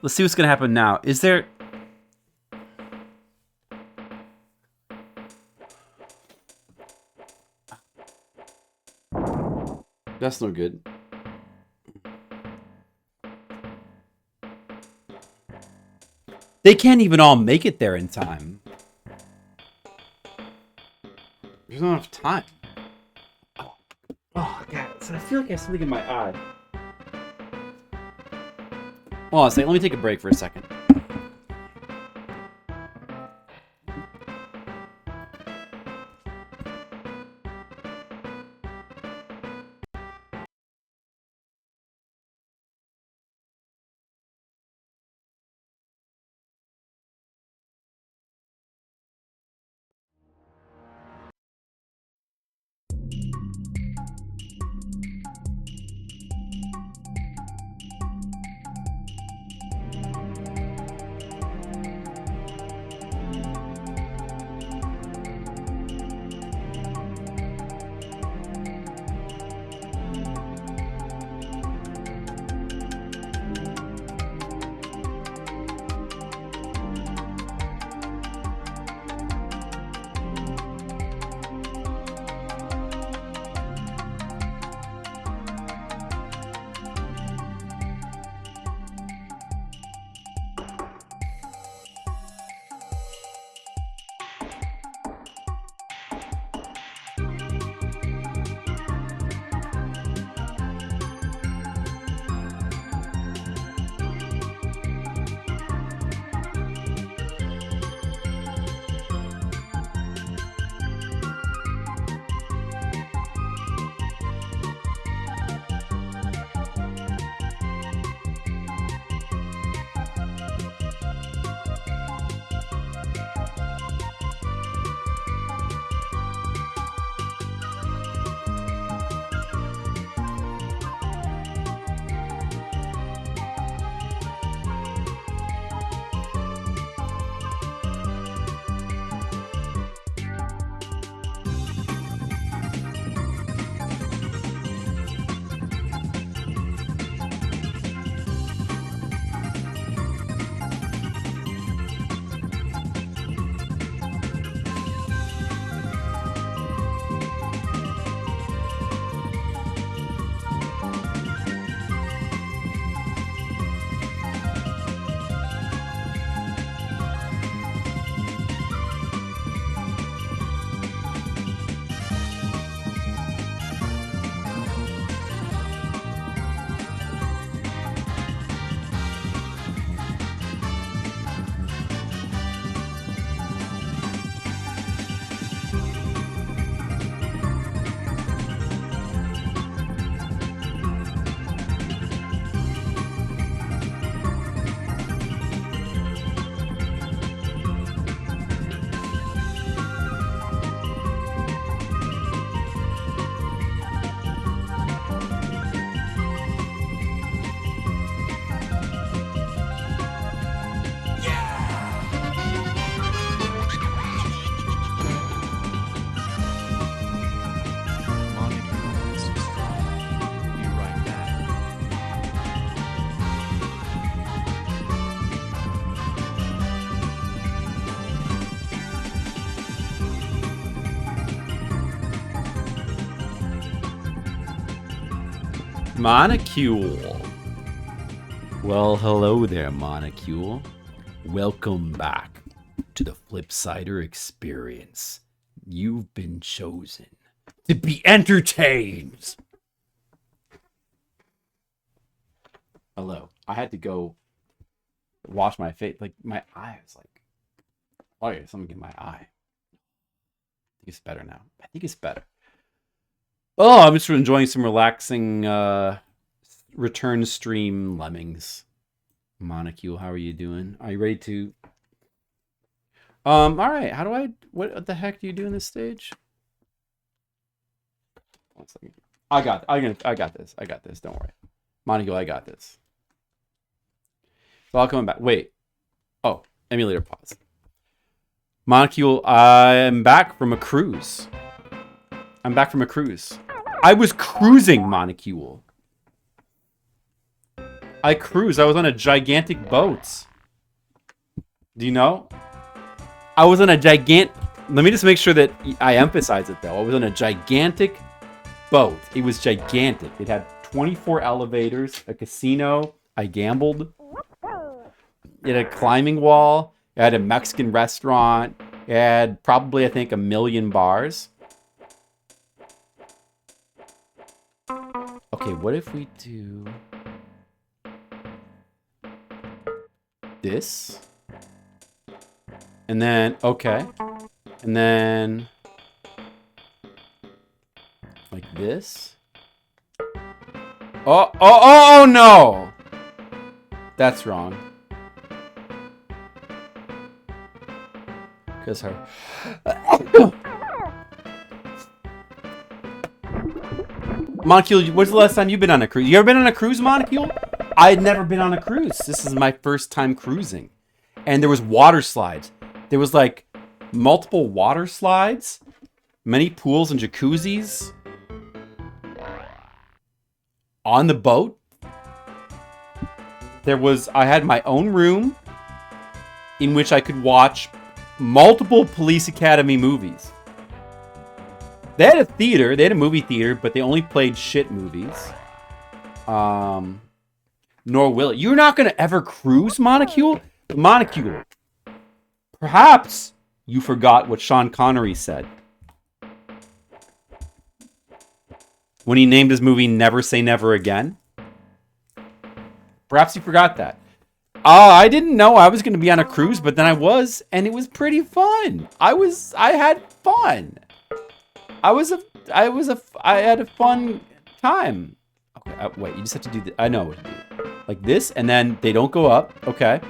Let's see what's going to happen now. Is there... That's no good. They can't even all make it there in time. There's not enough time. Oh, God. So I feel like I have something in my eye. Hold on a second. Let me take a break for a second. Monocule. Well, hello there, Monocule. Welcome back to the Flipsider experience. You've been chosen to be entertained. Hello. I had to go wash my face. Like, my eye was like, oh yeah, something in my eye. I think it's better now. I think it's better. Oh, I'm just enjoying some relaxing return stream Lemmings. Monocule, how are you doing? Are you ready to... all right, how do I... What the heck do you do in this stage? 1 second. I got this. I got this. Don't worry. Monocule, I got this. So I'll come back. Wait. Oh, emulator pause. Monocule, I'm back from a cruise. I'm back from a cruise. I was cruising, Monocule. I cruised. I was on a gigantic boat. Do you know? I was on a gigantic... Let me just make sure that I emphasize it, though. I was on a gigantic boat. It was gigantic. It had 24 elevators, a casino. I gambled. It had a climbing wall. It had a Mexican restaurant. It had probably, I think, 1 million bars. Okay, what if we do this? And then, okay. And then like this. Oh no! That's wrong. Because her... Monocule, when's the last time you've been on a cruise? You ever been on a cruise, Monocule? I had never been on a cruise. This is my first time cruising. And there was water slides. There was like multiple water slides, many pools and jacuzzis on the boat. I had my own room in which I could watch multiple Police Academy movies. They had a theater, they had a movie theater, but they only played shit movies. Nor will it. You're not going to ever cruise, Monocule? Monocule. Perhaps you forgot what Sean Connery said when he named his movie Never Say Never Again. Perhaps you forgot that. I didn't know I was going to be on a cruise, but then I was, and it was pretty fun. I had fun. I had a fun time. Okay, wait, you just have to do this. I know what to do. Like this, and then they don't go up. Okay.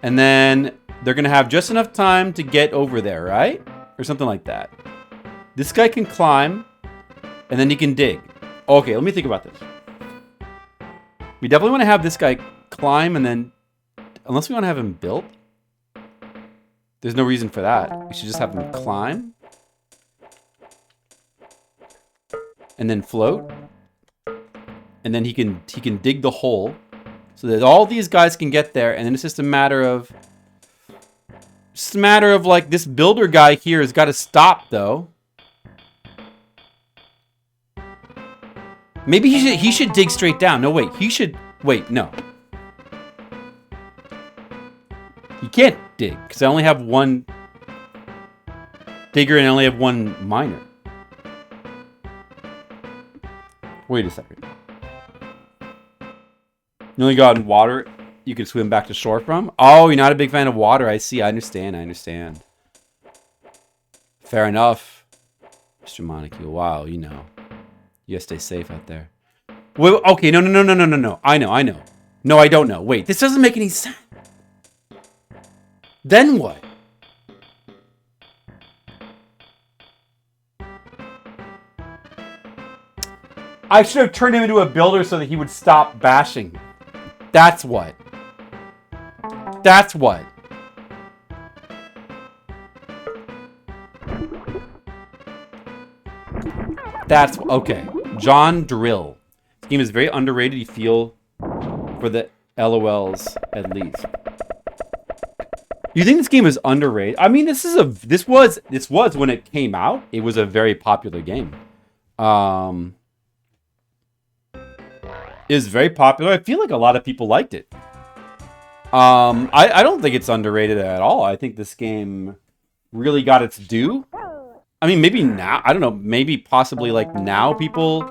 And then they're going to have just enough time to get over there, right? Or something like that. This guy can climb, and then he can dig. Okay, let me think about this. We definitely want to have this guy climb, and then... Unless we want to have him built. There's no reason for that. We should just have him climb. And then float. And then he can dig the hole. So that all these guys can get there. And then it's just a matter of... Just a matter of, like, this builder guy here has got to stop, though. Maybe he should dig straight down. No, wait. He should... Wait, no. You can't dig, because I only have one digger and I only have one miner. Wait a second. You only got water you can swim back to shore from? Oh, you're not a big fan of water. I see. I understand. Fair enough. Mr. Monocule. Wow, you know. You gotta stay safe out there. Wait, okay, no. I know. No, I don't know. Wait, this doesn't make any sense. Then what? I should have turned him into a builder so that he would stop bashing. That's what. That's okay. John Drill. This game is very underrated. You feel for the LOLs at least. You think this game is underrated? I mean, this was when it came out. It was a very popular game. is very popular. I feel like a lot of people liked it. I don't think it's underrated at all. I think this game really got its due. I mean, maybe now, I don't know, maybe possibly like now people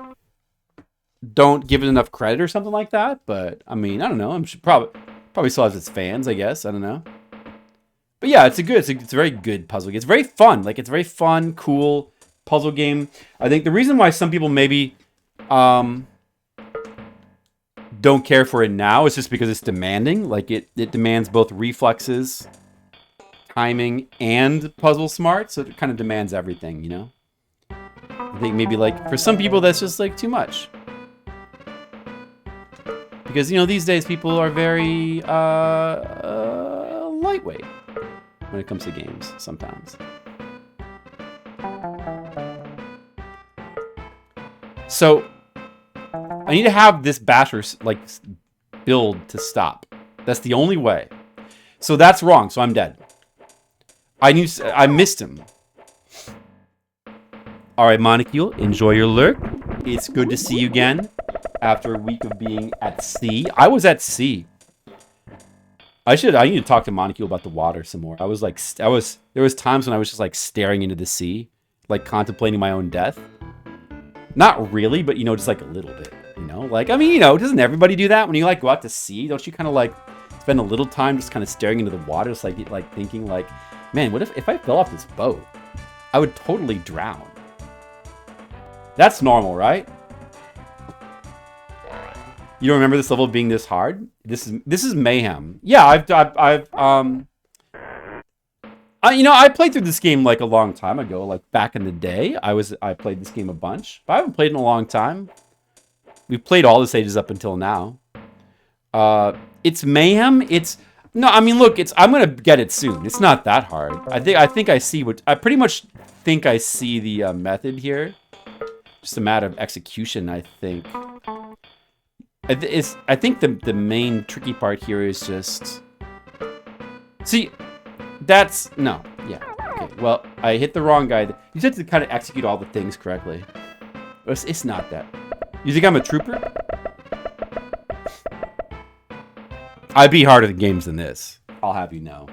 don't give it enough credit or something like that. But I mean, I don't know. I'm sure probably still has its fans, I guess. I don't know. But yeah, it's a very good puzzle game. It's very fun. Like, it's a very fun, cool puzzle game. I think the reason why some people maybe don't care for it now is just because it's demanding. Like, it demands both reflexes, timing, and puzzle smart. So it kind of demands everything, you know? I think maybe, like, for some people, that's just, like, too much. Because, you know, these days people are very lightweight when it comes to games sometimes. So I need to have this basher like build to stop. That's the only way. So that's wrong. So I'm dead. I missed him. All right, Molecule, enjoy your lurk. It's good to see you again after a week of being at sea. I was at sea. I need to talk to Molecule about the water some more. There was times when I was just like staring into the sea, like contemplating my own death. Not really, but, you know, just like a little bit, you know? Like, I mean, you know, doesn't everybody do that when you, like, go out to sea? Don't you kind of, like, spend a little time just kind of staring into the water, just, like thinking, like, man, what if I fell off this boat? I would totally drown. That's normal, right? You don't remember this level being this hard? This is Mayhem. Yeah, you know, I played through this game like a long time ago, like back in the day. I played this game a bunch, but I haven't played it in a long time. We've played all the stages up until now. It's Mayhem. I mean, look, I'm gonna get it soon. It's not that hard. I pretty much think I see the method here. Just a matter of execution, I think. I think the main tricky part here is just see. Yeah. Okay. Well, I hit the wrong guy. You just have to kind of execute all the things correctly. It's not that. You think I'm a trooper? I beat harder games than this. I'll have you know.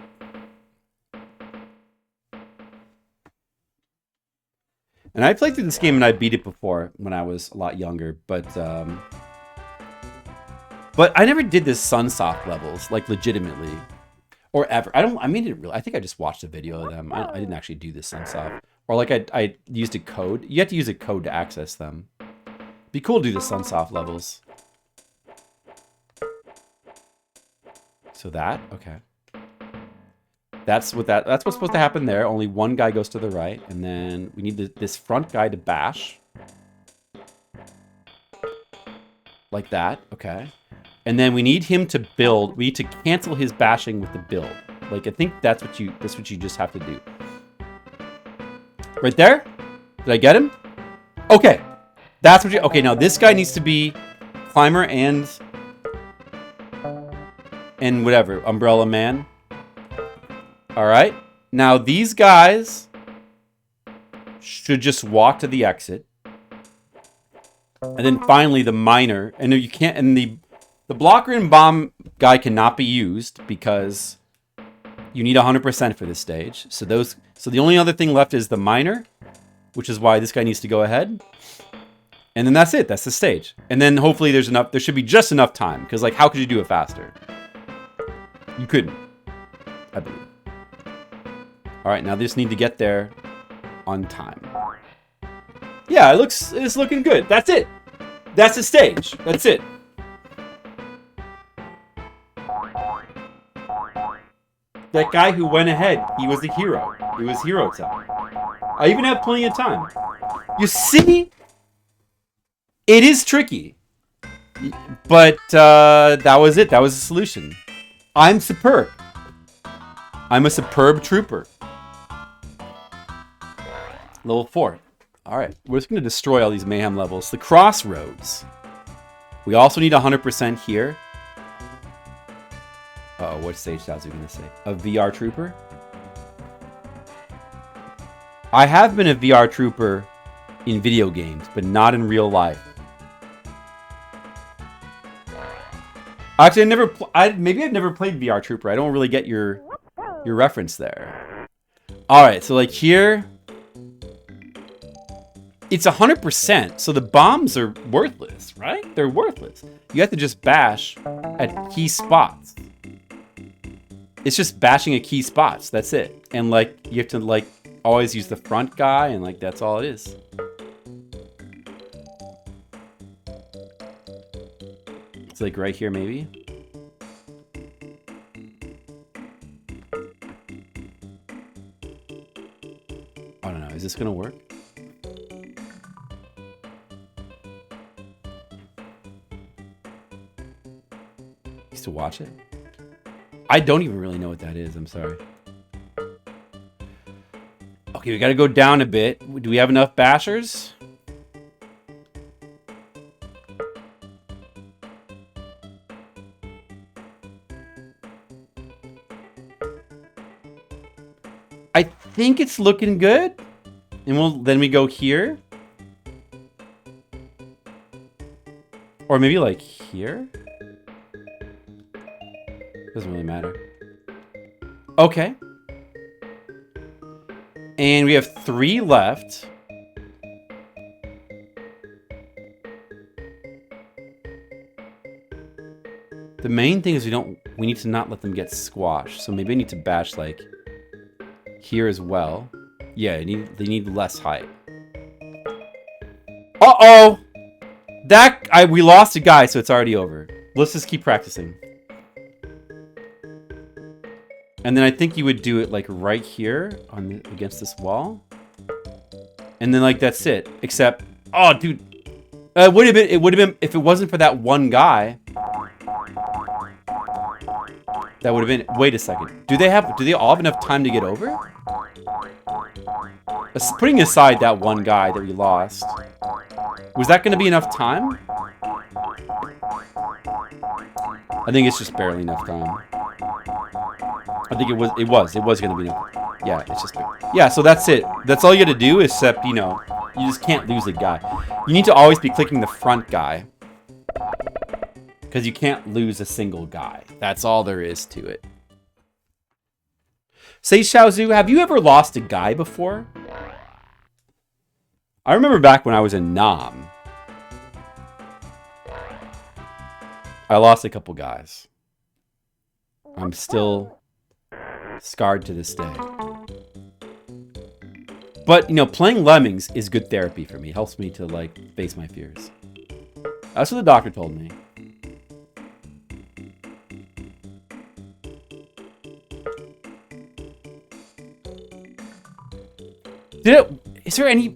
And I played through this game and I beat it before when I was a lot younger, but I never did this Sunsoft levels, like legitimately. Or ever. I think I just watched a video of them. I didn't actually do this Sunsoft. Or like I used a code. You have to use a code to access them. Be cool to do the Sunsoft levels. So okay. That's what's supposed to happen there. Only one guy goes to the right, and then we need this front guy to bash. Like that, okay. And then we need him to build. We need to cancel his bashing with the build. Like, I think that's what you just have to do. Right there? Did I get him? Okay. That's what okay, now this guy needs to be climber and whatever, umbrella man. All right. Now these guys should just walk to the exit. And then finally the miner, and you can't, and the blocker and bomb guy cannot be used because you need 100% for this stage. So the only other thing left is the miner, which is why this guy needs to go ahead. And then that's it. That's the stage. And then hopefully there should be just enough time. Because, like, how could you do it faster? You couldn't, I believe. All right, now they just need to get there on time. Yeah, it's looking good. That's it. That's the stage. That's it. That guy who went ahead, he was the hero. It was hero time. I even have plenty of time. You see? It is tricky. But that was it. That was the solution. I'm superb. I'm a superb trooper. Level 4. All right. We're just going to destroy all these Mayhem levels. The crossroads. We also need 100% here. Uh-oh, what stage styles are we going to say? A VR trooper? I have been a VR trooper in video games, but not in real life. Actually, maybe I've never played VR Trooper. I don't really get your reference there. All right, so like here, it's 100%. So the bombs are worthless, right? They're worthless. You have to just bash at key spots. It's just bashing at key spots. That's it. And like you have to like always use the front guy, and like that's all it is. It's like right here, maybe. I don't know. Is this gonna work? Used to watch it. I don't even really know what that is. I'm sorry. Okay, we gotta go down a bit. Do we have enough bashers? I think it's looking good. And then we go here. Or maybe like here? Doesn't really matter. Okay. And we have 3 left. The main thing is we need to not let them get squashed. So maybe I need to bash like here as well. Yeah, they need less height. Uh-oh! We lost a guy, so it's already over. Let's just keep practicing. And then I think you would do it like right here against this wall. And then like that's it. Except, oh dude. It would have been if it wasn't for that one guy. That would have been, wait a second. Do they all have enough time to get over? Putting aside that one guy that we lost. Was that going to be enough time? I think it's just barely enough time. I think it was going to be enough. Yeah, it's just, yeah, so that's it. That's all you got to do, except, you know, you just can't lose a guy. You need to always be clicking the front guy. Because you can't lose a single guy. That's all there is to it. Say, Xiaozu, have you ever lost a guy before? I remember back when I was in Nam. I lost a couple guys. I'm still scarred to this day. But, you know, playing Lemmings is good therapy for me. It helps me to, like, face my fears. That's what the doctor told me.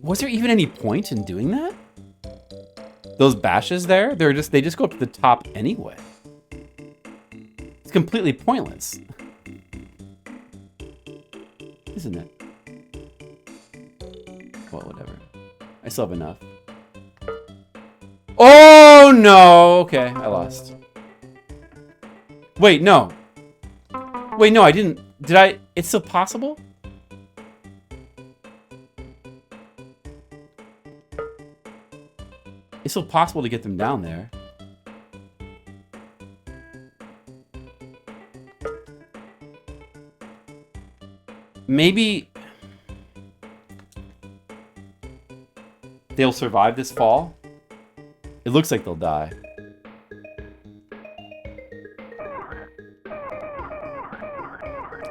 Was there even any point in doing that? Those bashes there, they just go up to the top anyway. It's completely pointless. Isn't it? Well, whatever. I still have enough. Oh no! Okay, I lost. Wait, no. Wait, no, I didn't. Did I? It's still possible? It's still possible to get them down there. Maybe they'll survive this fall. It looks like they'll die.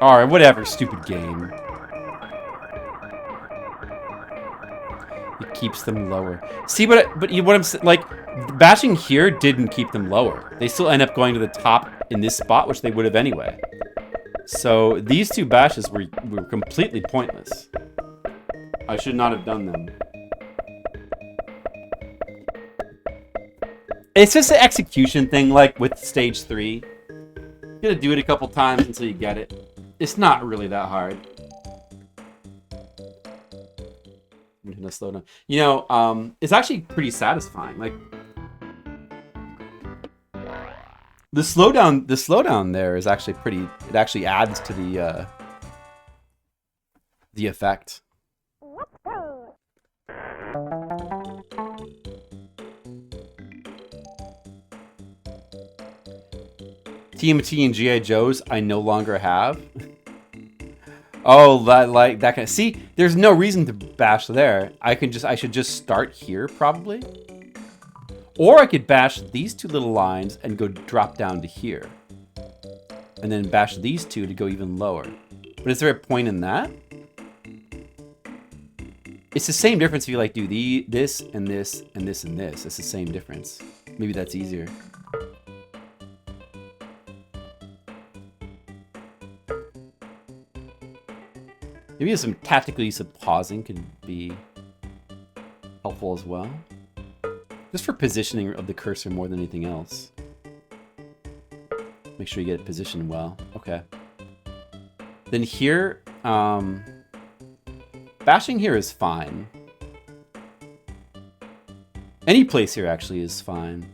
Alright, whatever, stupid game. It keeps them lower. See, what I'm saying, like, bashing here didn't keep them lower. They still end up going to the top in this spot, which they would have anyway. So these 2 bashes were completely pointless. I should not have done them. It's just an execution thing, like with stage 3. You gotta do it a couple times until you get it. It's not really that hard. I'm gonna slow down. You know, it's actually pretty satisfying. Like the slowdown there is actually pretty. It actually adds to the effect. TMT and GI Joes I no longer have. Oh, that kind of, see, there's no reason to bash there. I should just start here probably. Or I could bash these two little lines and go drop down to here. And then bash these two to go even lower. But is there a point in that? It's the same difference if you like do this and this and this and this. It's the same difference. Maybe that's easier. Maybe some tactically some pausing could be helpful as well. Just for positioning of the cursor more than anything else. Make sure you get it positioned well. Okay. Then here, bashing here is fine. Any place here actually is fine.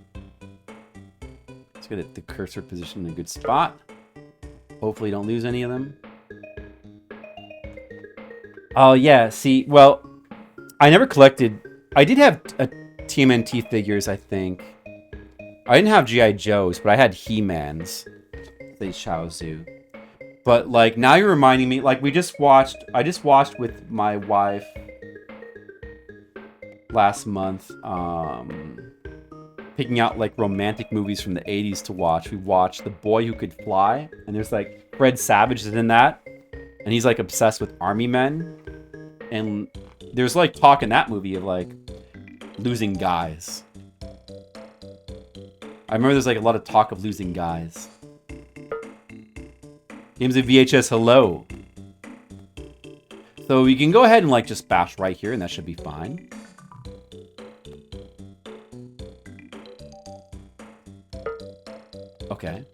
Let's get the cursor positioned in a good spot. Hopefully don't lose any of them. Oh yeah, see, well, I never collected, I did have TMNT figures, I think. I didn't have G.I. Joes, but I had He-Mans. They Chaozu. But like now you're reminding me, like I just watched with my wife last month, picking out like romantic movies from the 80s to watch. We watched The Boy Who Could Fly, and there's like Fred Savage is in that, and he's like obsessed with army men. And there's like talk in that movie of like losing guys. I remember there's like a lot of talk of losing guys. Games of VHS, hello. So you can go ahead and like just bash right here and that should be fine. Okay.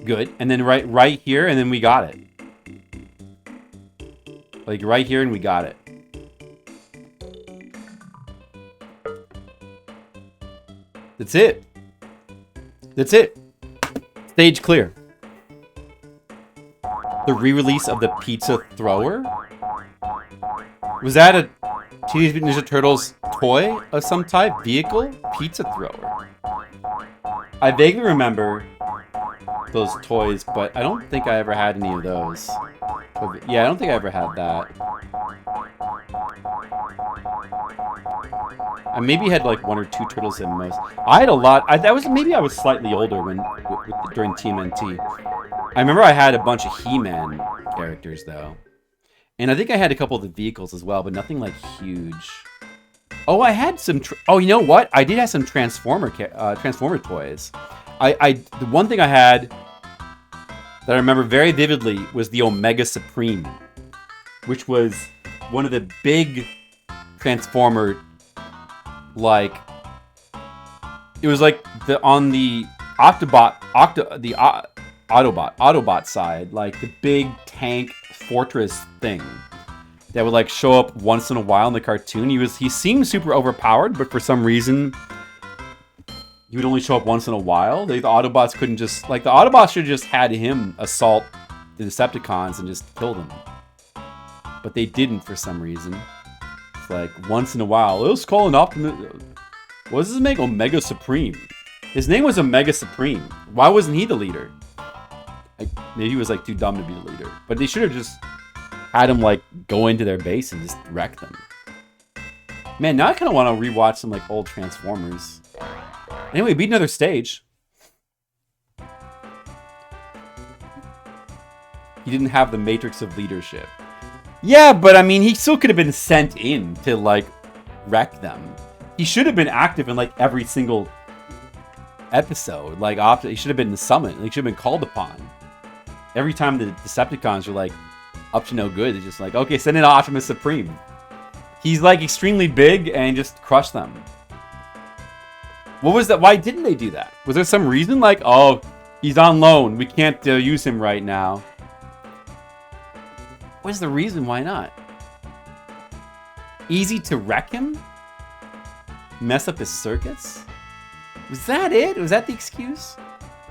Good. And then right here and then we got it. Like right here and we got it. That's it. That's it. Stage clear. The re-release of the Pizza Thrower? Was that a Teenage Mutant Ninja Turtles toy of some type? Vehicle? Pizza Thrower. I vaguely remember those toys, but I don't think I ever had any of those. Yeah, I don't think I ever had that. I maybe had like 1 or 2 turtles at most. I had a lot. Maybe I was slightly older during TMNT. I remember I had a bunch of He-Man characters though, and I think I had a couple of the vehicles as well, but nothing like huge. Oh, I had some. Oh, you know what? I did have some Transformer toys. The one thing I had that I remember very vividly was the Omega Supreme, which was one of the big Transformer, like, it was like on the Autobot side, like the big tank fortress thing that would like show up once in a while in the cartoon. He seemed super overpowered, but for some reason he would only show up once in a while. The Autobots couldn't just, like, the Autobots should have just had him assault the Decepticons and just kill them. But they didn't for some reason. It's like, once in a while, let's call an Optimus. What does this make? Omega Supreme. His name was Omega Supreme. Why wasn't he the leader? Maybe he was, like, too dumb to be the leader. But they should have just had him, like, go into their base and just wreck them. Man, now I kind of want to rewatch some, like, old Transformers. Anyway, beat another stage. He didn't have the matrix of leadership. Yeah, but I mean, he still could have been sent in to, like, wreck them. He should have been active in, like, every single episode. Like, he should have been summoned. Like, he should have been called upon. Every time the Decepticons are, like, up to no good, they're just like, okay, send in Optimus Supreme. He's, like, extremely big and just crush them. What was that? Why didn't they do that? Was there some reason? Like, oh, he's on loan. We can't use him right now. What's the reason? Why not? Easy to wreck him? Mess up his circuits? Was that it? Was that the excuse?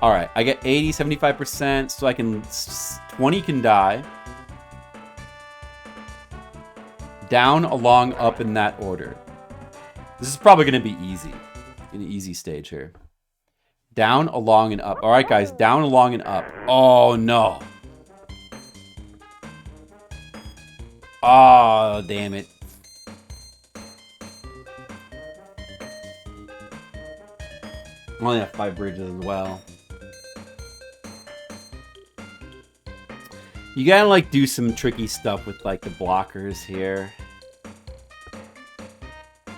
Alright, I get 80, 75%, so I can... 20 can die. Down, along, up in that order. This is probably going to be easy. An easy stage here. Down, along, and up. All right, guys. Down, along, and up. Oh, no. Oh, damn it. I only have 5 bridges as well. You gotta, like, do some tricky stuff with, like, the blockers here.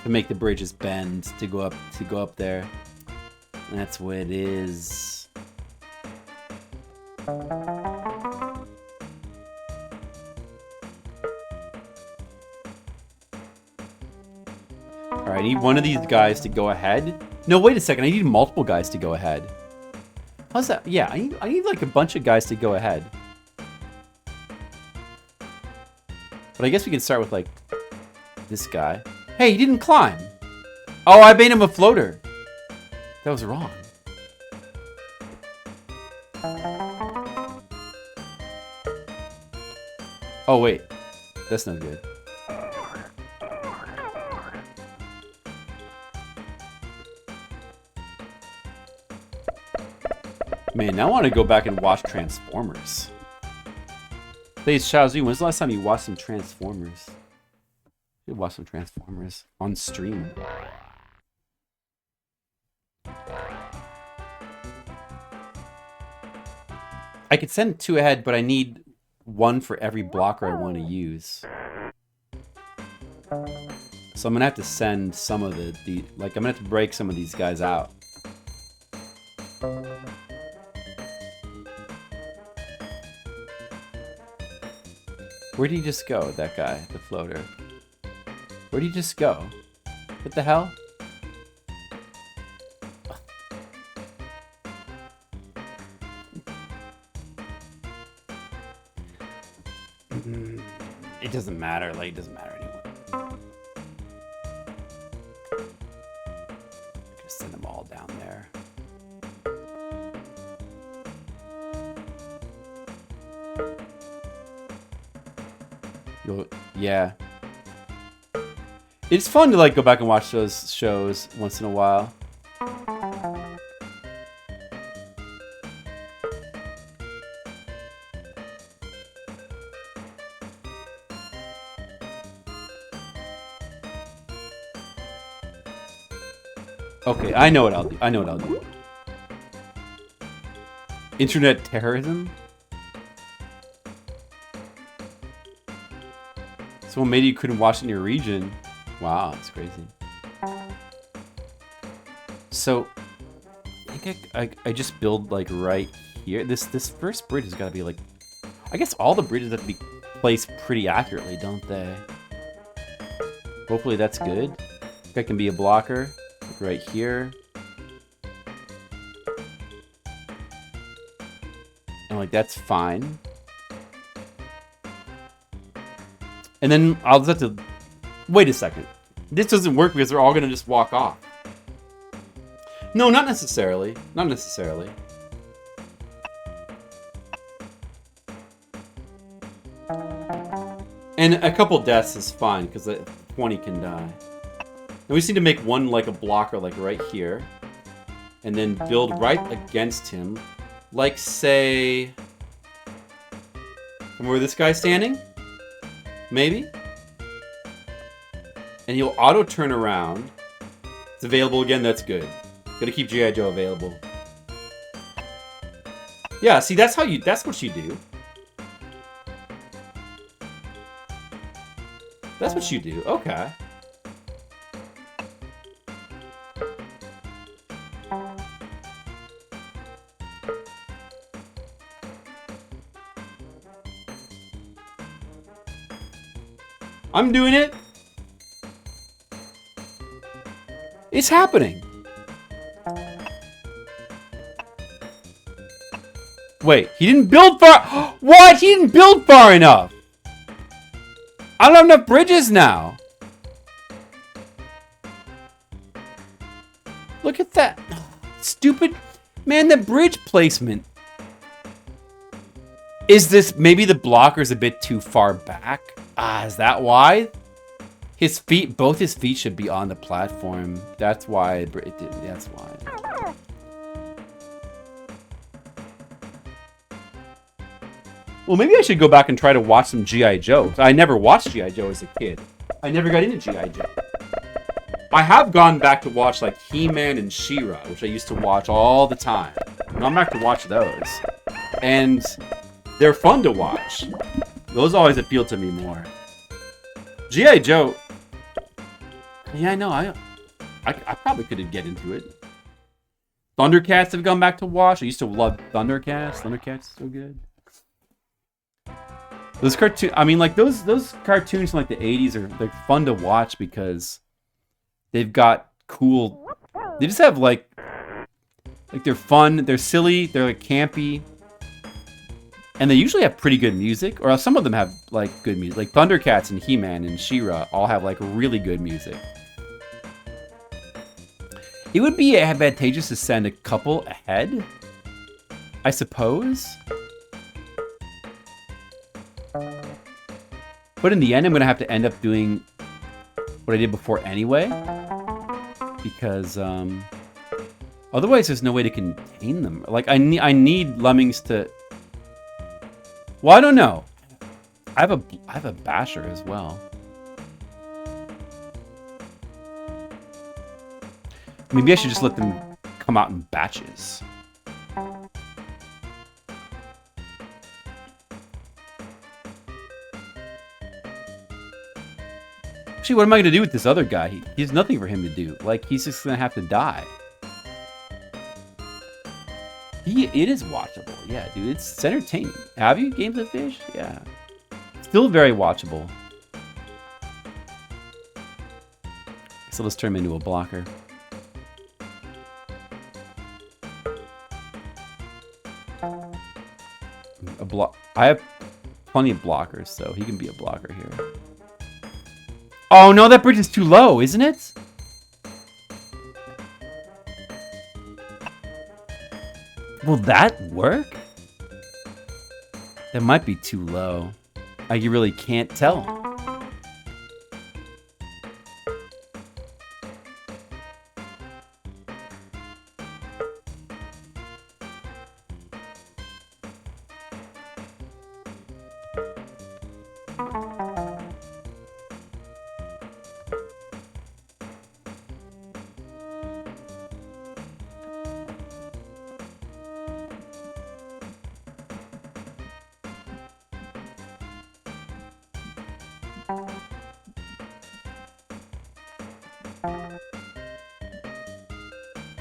To make the bridges bend to go up there. That's what it is. Alright, I need one of these guys to go ahead. No, wait a second. I need multiple guys to go ahead. How's that? Yeah, I need like a bunch of guys to go ahead. But I guess we can start with like this guy. Hey, he didn't climb. Oh, I made him a floater. That was wrong. Oh, wait. That's no good. Man, now I want to go back and watch Transformers. Hey, Xiaozu, when's the last time you watched some Transformers? You watch some Transformers on stream. I could send 2 ahead, but I need 1 for every blocker I want to use. So I'm gonna have to send some of like I'm gonna have to break some of these guys out. Where did he just go, that guy, the floater? Where did he just go? What the hell? It doesn't matter, like, it doesn't matter anymore. Just send them all down there. Yeah. It's fun to, like, go back and watch those shows once in a while. Okay, I know what I'll do. I know what I'll do. Internet terrorism? Someone made you couldn't watch it in your region. Wow, that's crazy. So, I think I just build like right here. This first bridge has got to be like, I guess all the bridges have to be placed pretty accurately, don't they? Hopefully that's good. That can be a blocker like right here. And like that's fine. And then I'll just have to... Wait a second. This doesn't work because they're all going to just walk off. No, not necessarily. Not necessarily. And a couple deaths is fine because 20 can die. And we just need to make one like a blocker like right here. And then build right against him. Like, say... From where this guy's standing? Maybe? And he'll auto turn around. It's available again, that's good. Gotta keep G.I. Joe available. Yeah, see, that's what you do. That's what you do, okay. I'm doing it. It's happening. Wait, he didn't build far... What? He didn't build far enough. I don't have enough bridges now. Look at that. Stupid. Man, the bridge placement. Is this... Maybe the blocker's a bit too far back? Ah, is that why? His feet, both his feet should be on the platform. That's why it didn't. That's why. Well, maybe I should go back and try to watch some G.I. Joe. I never watched G.I. Joe as a kid. I never got into G.I. Joe. I have gone back to watch like He-Man and She-Ra, which I used to watch all the time. And I'm back to watch those. And they're fun to watch. Those always appeal to me more. G.I. Joe. Yeah, I know. I probably could get into it. Thundercats have gone back to watch. I used to love Thundercats. Thundercats is so good. Those cartoons, I mean, like those cartoons from like the 80s are like fun to watch because they've got cool. They just have like they're fun, they're silly, they're like campy, and they usually have pretty good music. Or some of them have like good music, like Thundercats and He-Man and She-Ra all have like really good music. It would be advantageous to send a couple ahead, I suppose. But in the end, I'm going to have to end up doing what I did before anyway. Because otherwise, there's no way to contain them. Like, I need Lemmings to... Well, I don't know. I have a basher as well. Maybe I should just let them come out in batches. Actually, what am I going to do with this other guy? He has nothing for him to do. Like, he's just going to have to die. It is watchable. Yeah, dude, it's entertaining. Have you Games of Fish? Yeah. Still very watchable. So let's turn him into a blocker. I have plenty of blockers, so he can be a blocker here. Oh no, that bridge is too low, isn't it? Will that work? That might be too low. I really can't tell.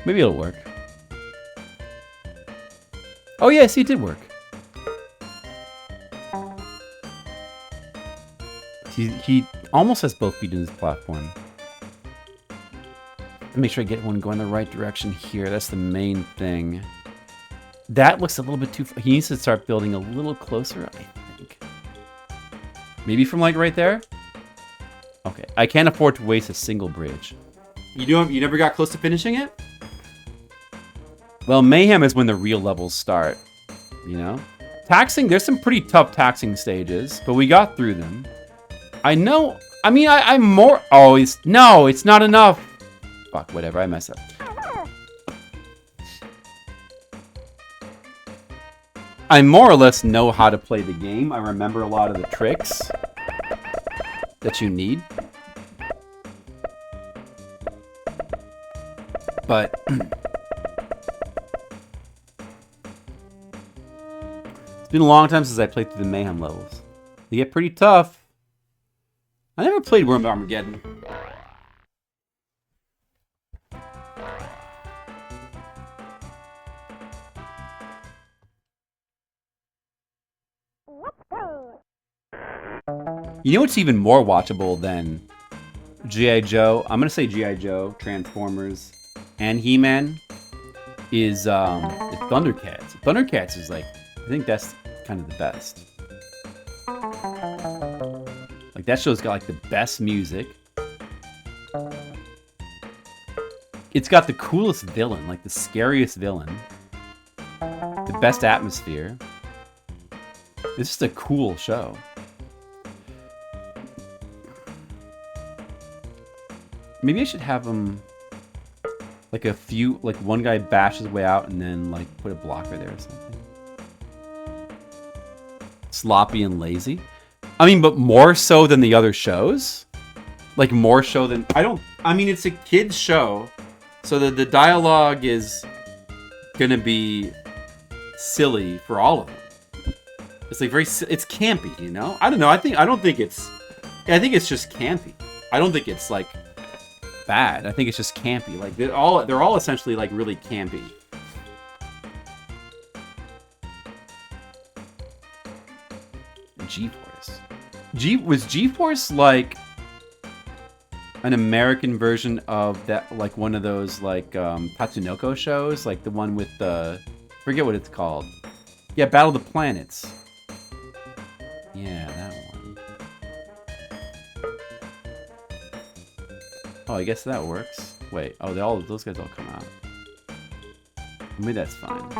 Maybe it'll work. Oh yeah, see, it did work. He almost has both feet in his platform. Make sure I get one going the right direction here. That's the main thing. That looks a little bit too... He needs to start building a little closer, I think. Maybe from like right there? Okay, I can't afford to waste a single bridge. You never got close to finishing it? Well, Mayhem is when the real levels start, you know? Taxing, there's some pretty tough taxing stages, but we got through them. I know, I mean, I'm more... Oh, no, it's not enough. Fuck, whatever, I messed up. I more or less know how to play the game. I remember a lot of the tricks that you need. But... It's been a long time since I played through the Mayhem levels. They get pretty tough. I never played Worm Armageddon. You know what's even more watchable than G.I. Joe? I'm going to say G.I. Joe, Transformers, and He-Man is Thundercats. Thundercats is like, I think that's kind of the best. Like, that show's got like the best music. It's got the coolest villain, like the scariest villain. The best atmosphere. It's just a cool show. Maybe I should have them like like one guy bash his way out and then like put a blocker there or something. sloppy and lazy. I mean, but more so than the other shows. Like more so than it's a kids show, so the dialogue is gonna be silly for all of them. It's like it's campy, you know. I don't know. I think it's just campy. I don't think it's like bad. I think it's just campy. Like they're all essentially like really campy. G-Force. Was G-Force like an American version of that, like one of those like Tatsunoko shows, like the one with the forget what it's called. Yeah, Battle of the Planets. Yeah, that one. Oh, I guess that works. Wait, those guys all come out. Maybe that's fine.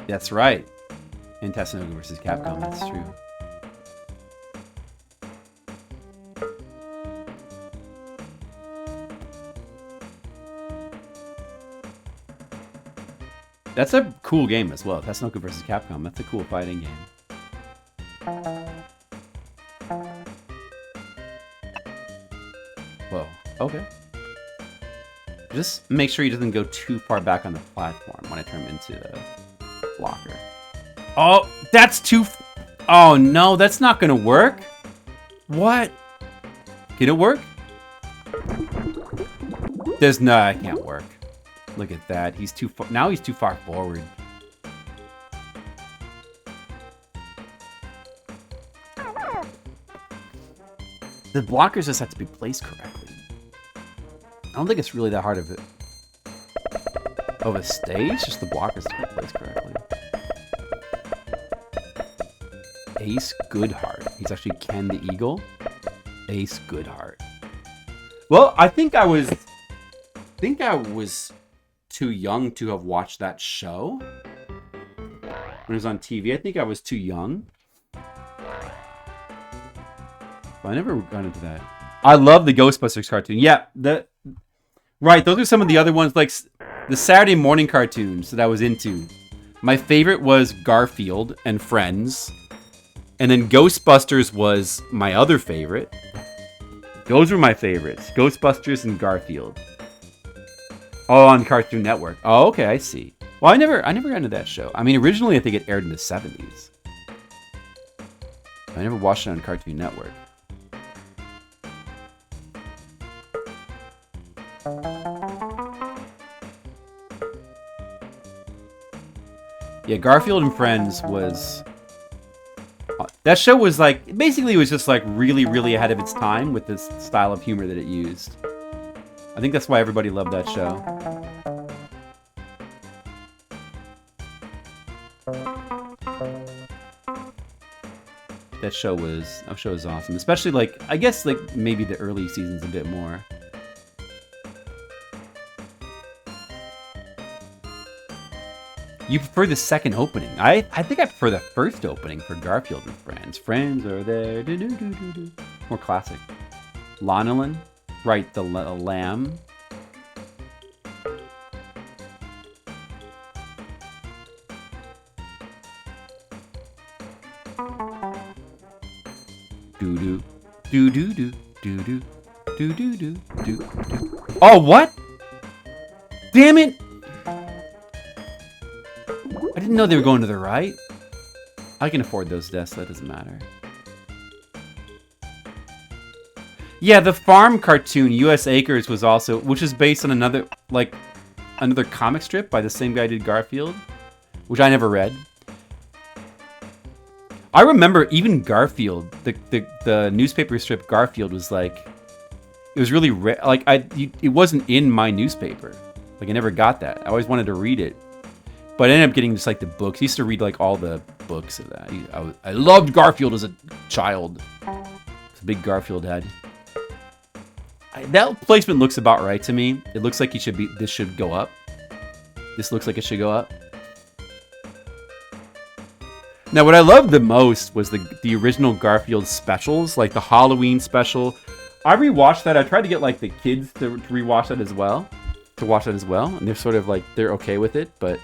That's right. In Tatsunoko vs. Capcom, that's true. That's a cool game as well. Tatsunoko vs. Capcom. That's a cool fighting game. Whoa. Okay. Just make sure he doesn't go too far back on the platform when I turn him into the blocker. Oh, that's too... Oh, no. That's not going to work. What? Can it work? It can't work. Look at that. He's too far. Now he's too far forward. The blockers just have to be placed correctly. I don't think it's really that hard of a stage. Just the blockers to be placed correctly. Ace Goodheart. He's actually Ken the Eagle. Ace Goodheart. Well, I think I was too young to have watched that show when it was on TV. I think I was too young. But I never got into that. I love the Ghostbusters cartoon. Yeah, right. Those are some of the other ones, like the Saturday morning cartoons that I was into. My favorite was Garfield and Friends, and then Ghostbusters was my other favorite. Those were my favorites: Ghostbusters and Garfield. Oh, on Cartoon Network. Oh, okay, I see. Well, I never got into that show. I mean, originally I think it aired in the 70s. I never watched it on Cartoon Network. Yeah, Garfield and Friends was... That show was like... Basically, it was just like really, really ahead of its time with this style of humor that it used. I think that's why everybody loved that show. That show was awesome. Especially like, I guess like maybe the early seasons a bit more. You prefer the second opening. I think I prefer the first opening for Garfield and Friends. Friends are there. Do-do-do-do-do. More classic. Lanolin. Right, the lamb. Do-do. Do-do-do. Do-do. Do-do-do. Do-do. Oh, what? Damn it! I didn't know they were going to the right. I can afford those deaths, that doesn't matter. Yeah, the farm cartoon, U.S. Acres, was also... Which is based on another comic strip by the same guy who did Garfield. Which I never read. I remember even Garfield, the newspaper strip Garfield was like... It was really... it wasn't in my newspaper. Like, I never got that. I always wanted to read it. But I ended up getting just like the books. I used to read like all the books of that. I loved Garfield as a child. It's a big Garfield head. That placement looks about right to me. It looks like this should go up. This looks like it should go up. Now, what I loved the most was the original Garfield specials, like the Halloween special. I rewatched that. I tried to get like the kids to rewatch that as well. To watch that as well. And they're sort of like, they're okay with it, but...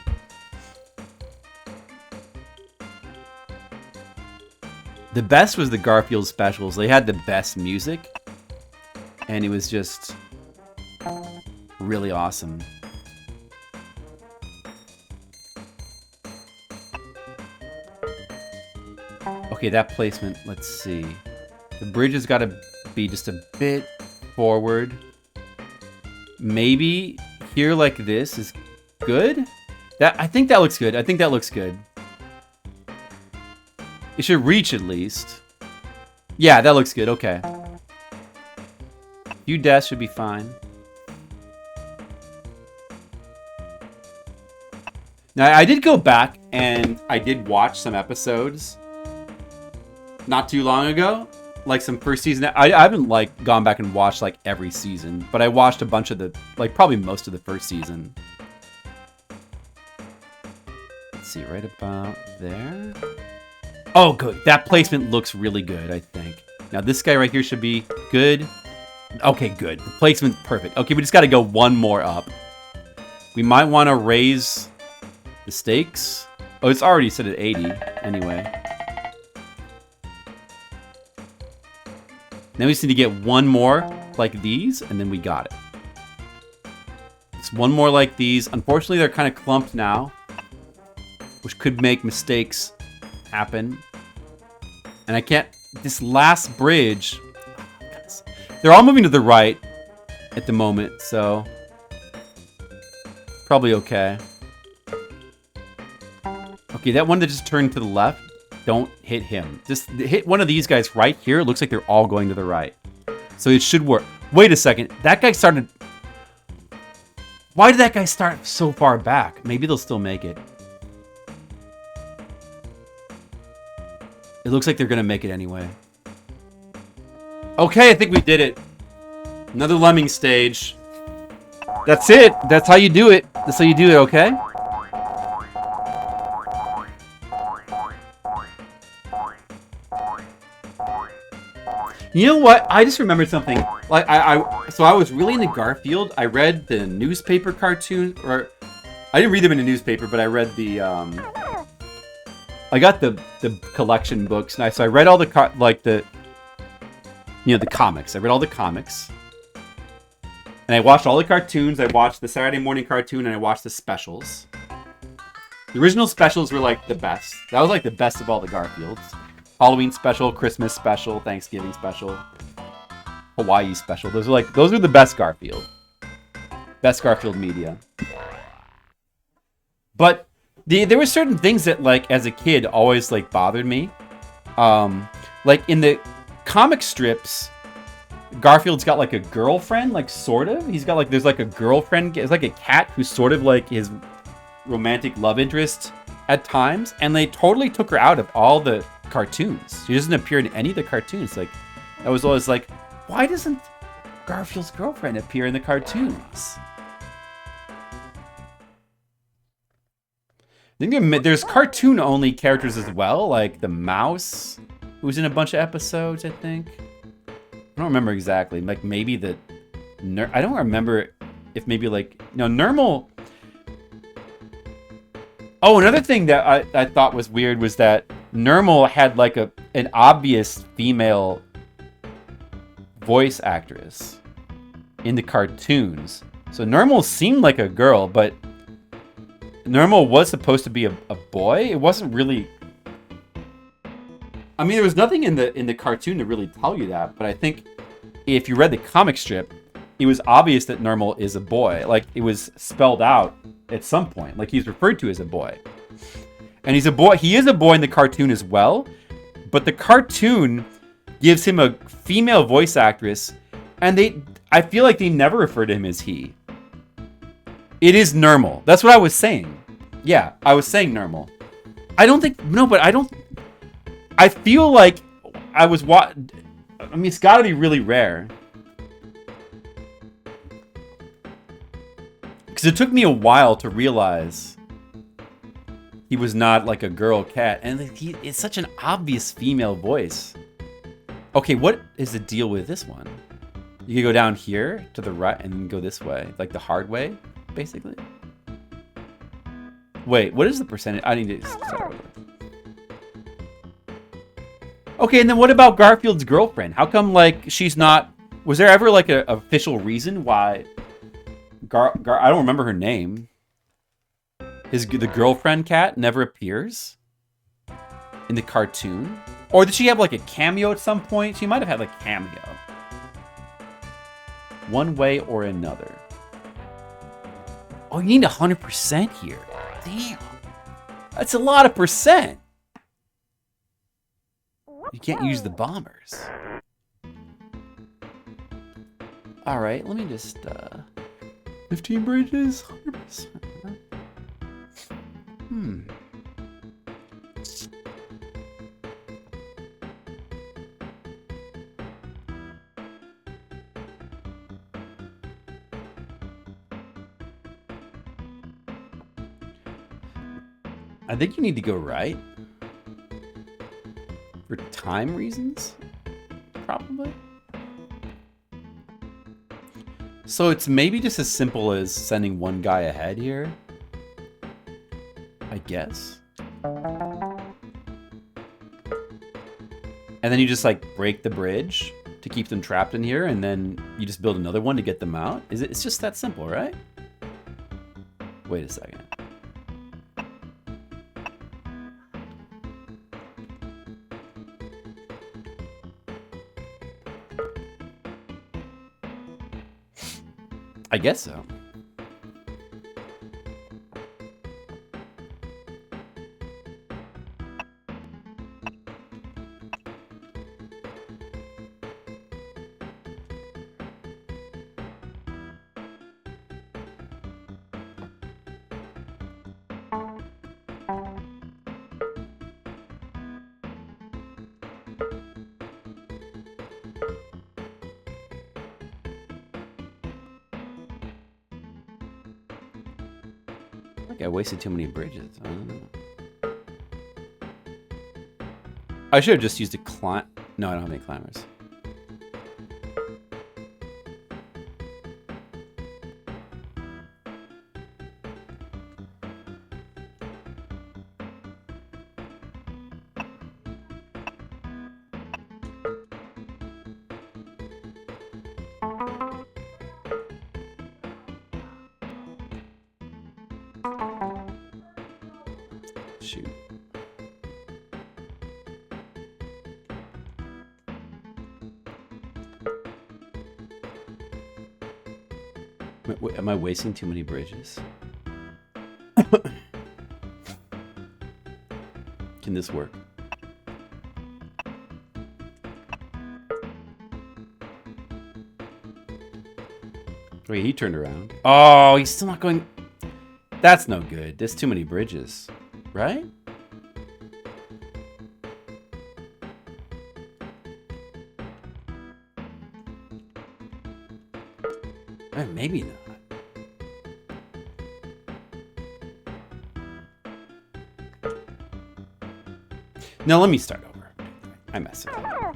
The best was the Garfield specials. They had the best music. And it was just really awesome. Okay, that placement, let's see. The bridge has got to be just a bit forward. Maybe here like this is good? I think that looks good. I think that looks good. It should reach at least. Yeah, that looks good. Okay. Few deaths should be fine. Now, I did go back and I did watch some episodes not too long ago. Like some first season. I haven't like gone back and watched like every season, but I watched a bunch of the, like probably most of the first season. Let's see, right about there. Oh, good. That placement looks really good, I think. Now this guy right here should be good. Okay, good. The placement, perfect. Okay, we just got to go one more up. We might want to raise the stakes. Oh, it's already set at 80 anyway. Now we just need to get one more like these, and then we got it. It's one more like these. Unfortunately, they're kind of clumped now, which could make mistakes happen. And I can't... This last bridge... They're all moving to the right at the moment, so... Probably okay. Okay, that one that just turned to the left, don't hit him. Just hit one of these guys right here. It looks like they're all going to the right. So it should work. Wait a second. That guy started... Why did that guy start so far back? Maybe they'll still make it. It looks like they're going to make it anyway. Okay, I think we did it. Another Lemming stage. That's it. That's how you do it. That's how you do it, okay? You know what? I just remembered something. Like so I was really into Garfield. I read the newspaper cartoon, or I didn't read them in a newspaper, but I read the I got the collection books, and so I read all the the comics. I read all the comics, and I watched all the cartoons. I watched the Saturday morning cartoon, and I watched the specials. The original specials were like the best. That was like the best of all the Garfields. Halloween special, Christmas special, Thanksgiving special, Hawaii special. Those are the best Garfield. Best Garfield media. But there were certain things that, like, as a kid, always like bothered me. Like in the comic strips, Garfield's got like a girlfriend, like sort of. He's got like, there's like a girlfriend. It's like a cat who's sort of like his romantic love interest at times, and they totally took her out of all the cartoons. She doesn't appear in any of the cartoons. Like, I was always like, why doesn't Garfield's girlfriend appear in the cartoons? I think there's cartoon-only characters as well, like the mouse, who's in a bunch of episodes, I think. I don't remember exactly. Like, maybe the... I don't remember if maybe, like... No, Nermal... Oh, another thing that I thought was weird was that Nermal had, like, an obvious female voice actress in the cartoons. So Nermal seemed like a girl, but Nermal was supposed to be a boy. It wasn't really... I mean, there was nothing in the cartoon to really tell you that, but I think if you read the comic strip, it was obvious that Nermal is a boy. Like, it was spelled out at some point. Like, he's referred to as a boy. And he's a boy. He is a boy in the cartoon as well, but the cartoon gives him a female voice actress, and I feel like they never refer to him as he. It is Nermal. That's what I was saying. Yeah, I was saying Nermal. I don't think... No, but I don't... I feel like I was... I mean, it's got to be really rare. Because it took me a while to realize he was not like a girl cat. And it's such an obvious female voice. Okay, what is the deal with this one? You could go down here to the right and then go this way. Like the hard way, basically. Wait, what is the percentage? I need to start over. Okay, and then what about Garfield's girlfriend? How come, like, she's not... Was there ever, like, an official reason why... I don't remember her name. The girlfriend cat never appears in the cartoon? Or did she have, like, a cameo at some point? She might have had, like, a cameo. One way or another. Oh, you need 100% here. Damn. That's a lot of percent. You can't use the bombers. Alright, let me just, 15 bridges, 100%. I think you need to go right. For time reasons? Probably. So it's maybe just as simple as sending one guy ahead here. I guess. And then you just like break the bridge to keep them trapped in here, and then you just build another one to get them out. It's just that simple, right? Wait a second. I guess so. I wasted too many bridges. I don't know. I should have just used a climb. No, I don't have any climbers. Shoot. Am I wasting too many bridges? Can this work? Wait, he turned around. Oh, he's still not going... That's no good. There's too many bridges. Right? Maybe not. No, let me start over. I messed it up.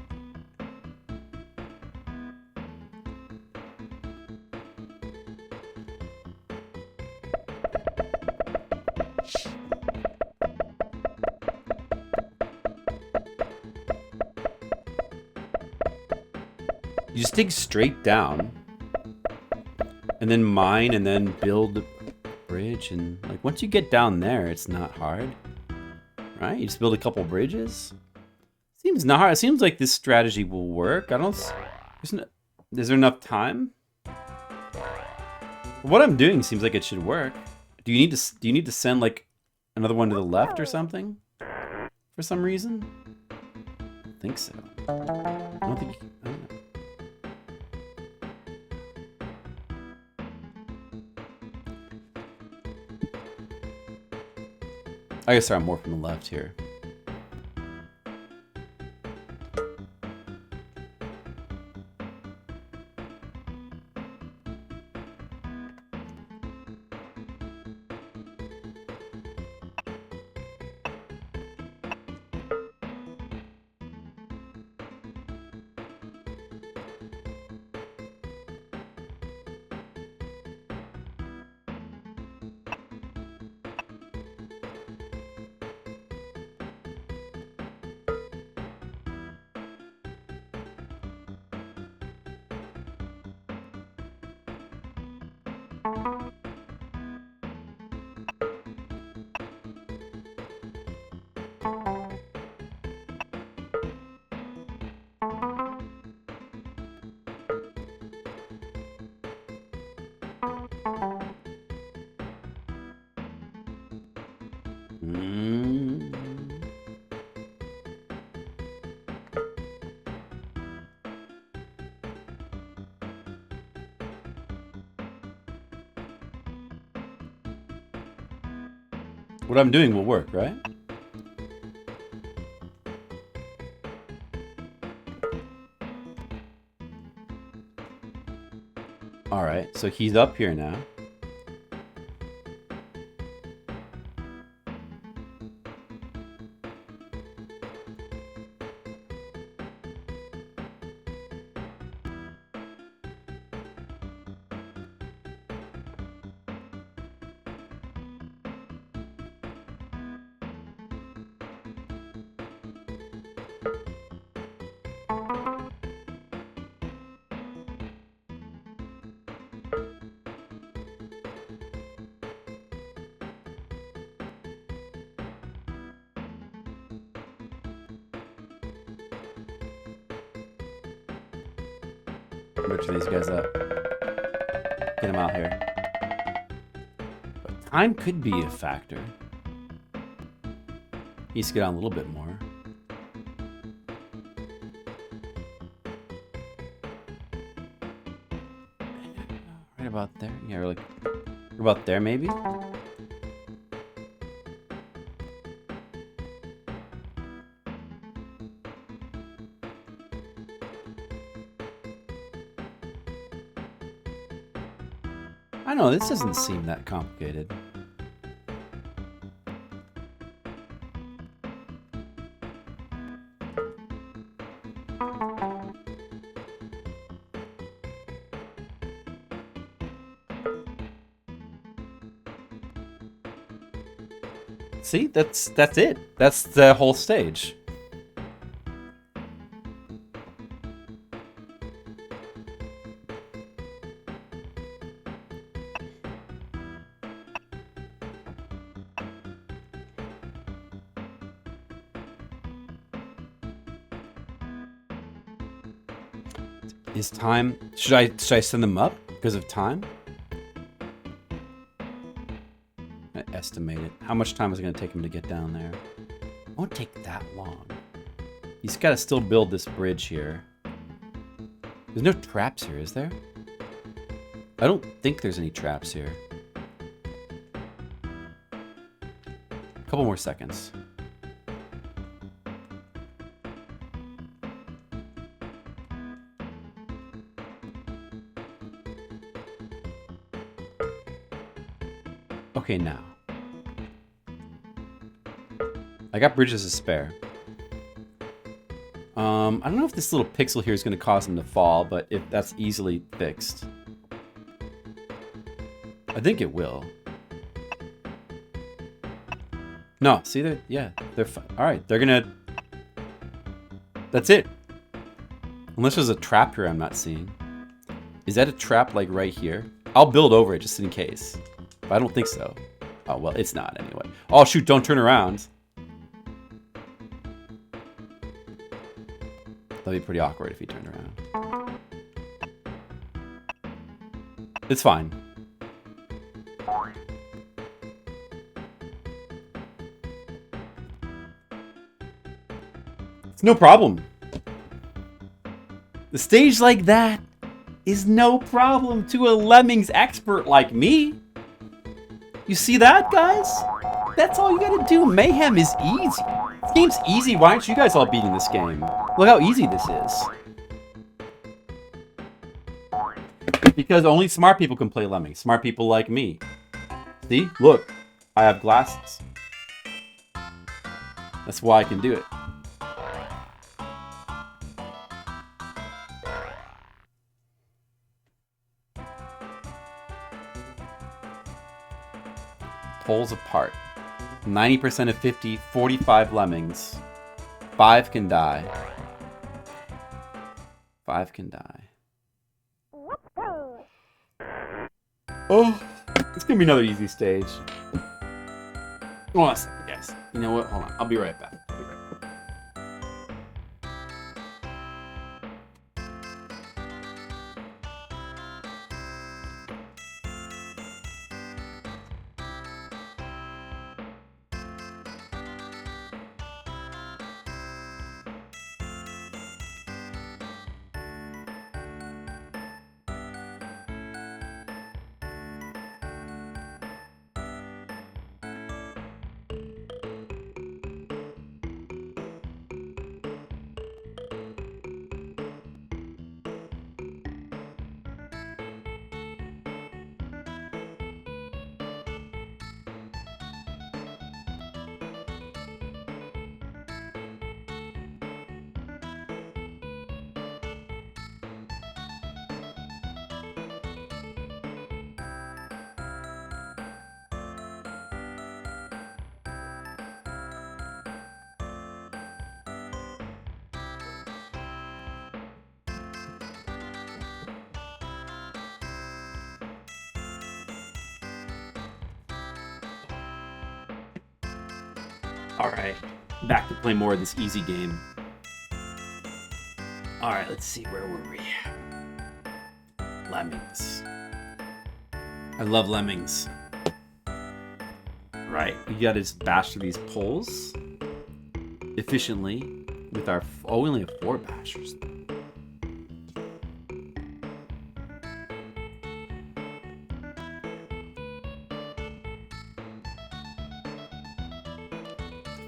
You just dig straight down and then mine and then build the bridge, and like once you get down there it's not hard, right? You just build a couple bridges. Seems not hard. It seems like this strategy will work. Is there enough time? What I'm doing seems like it should work. Do you need to send like another one to the left or something for some reason? I don't think so. I don't know. I gotta start more from the left here. What I'm doing will work, right? Alright, so he's up here now. Butcher these guys up. Get them out here. But time could be a factor. He needs to get on a little bit more. Right about there. Yeah, we're like about there maybe? I don't know, this doesn't seem that complicated. See, that's it. That's the whole stage. Is time? Should I send them up because of time? I estimate it. How much time is it going to take him to get down there? It won't take that long. He's got to still build this bridge here. There's no traps here, is there? I don't think there's any traps here. A couple more seconds. Okay, now. I got bridges to spare. I don't know if this little pixel here is going to cause him to fall, but if that's easily fixed. I think it will. No, see, they're fine. Alright, they're gonna... That's it. Unless there's a trap here I'm not seeing. Is that a trap, like, right here? I'll build over it just in case. But I don't think so. Oh, well, it's not anyway. Oh, shoot, don't turn around. That'd be pretty awkward if he turned around. It's fine. It's no problem. The stage like that is no problem to a Lemmings expert like me. You see that, guys? That's all you gotta do. Mayhem is easy. This game's easy. Why aren't you guys all beating this game? Look how easy this is. Because only smart people can play Lemmings. Smart people like me. See? Look. I have glasses. That's why I can do it. Poles apart. 90% of 50, 45 Lemmings. 5 can die. 5 can die. Oh, it's gonna be another easy stage. Hold on a second, guys. You know what? Hold on. I'll be right back. Alright, back to play more of this easy game. Alright, let's see, where were we? Lemmings. I love Lemmings. Right, we gotta just bash through these poles efficiently with our... Oh, we only have 4 bashers.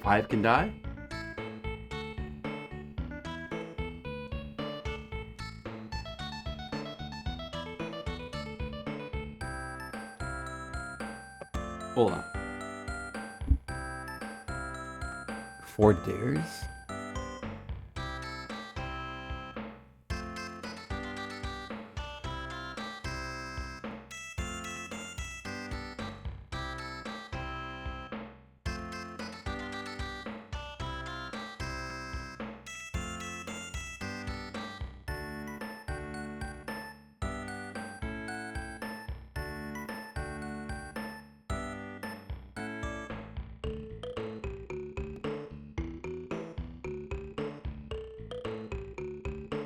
Five can die? Hold on. 4 dares?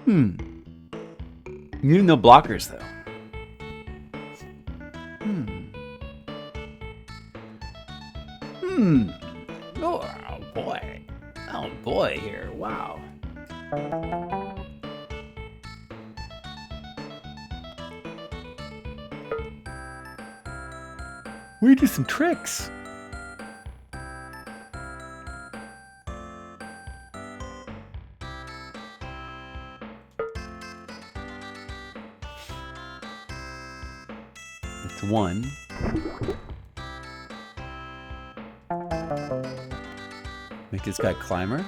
You need no blockers, though. Oh, boy. Oh, boy, here. Wow. We do some tricks. It's 1. Make this guy climber.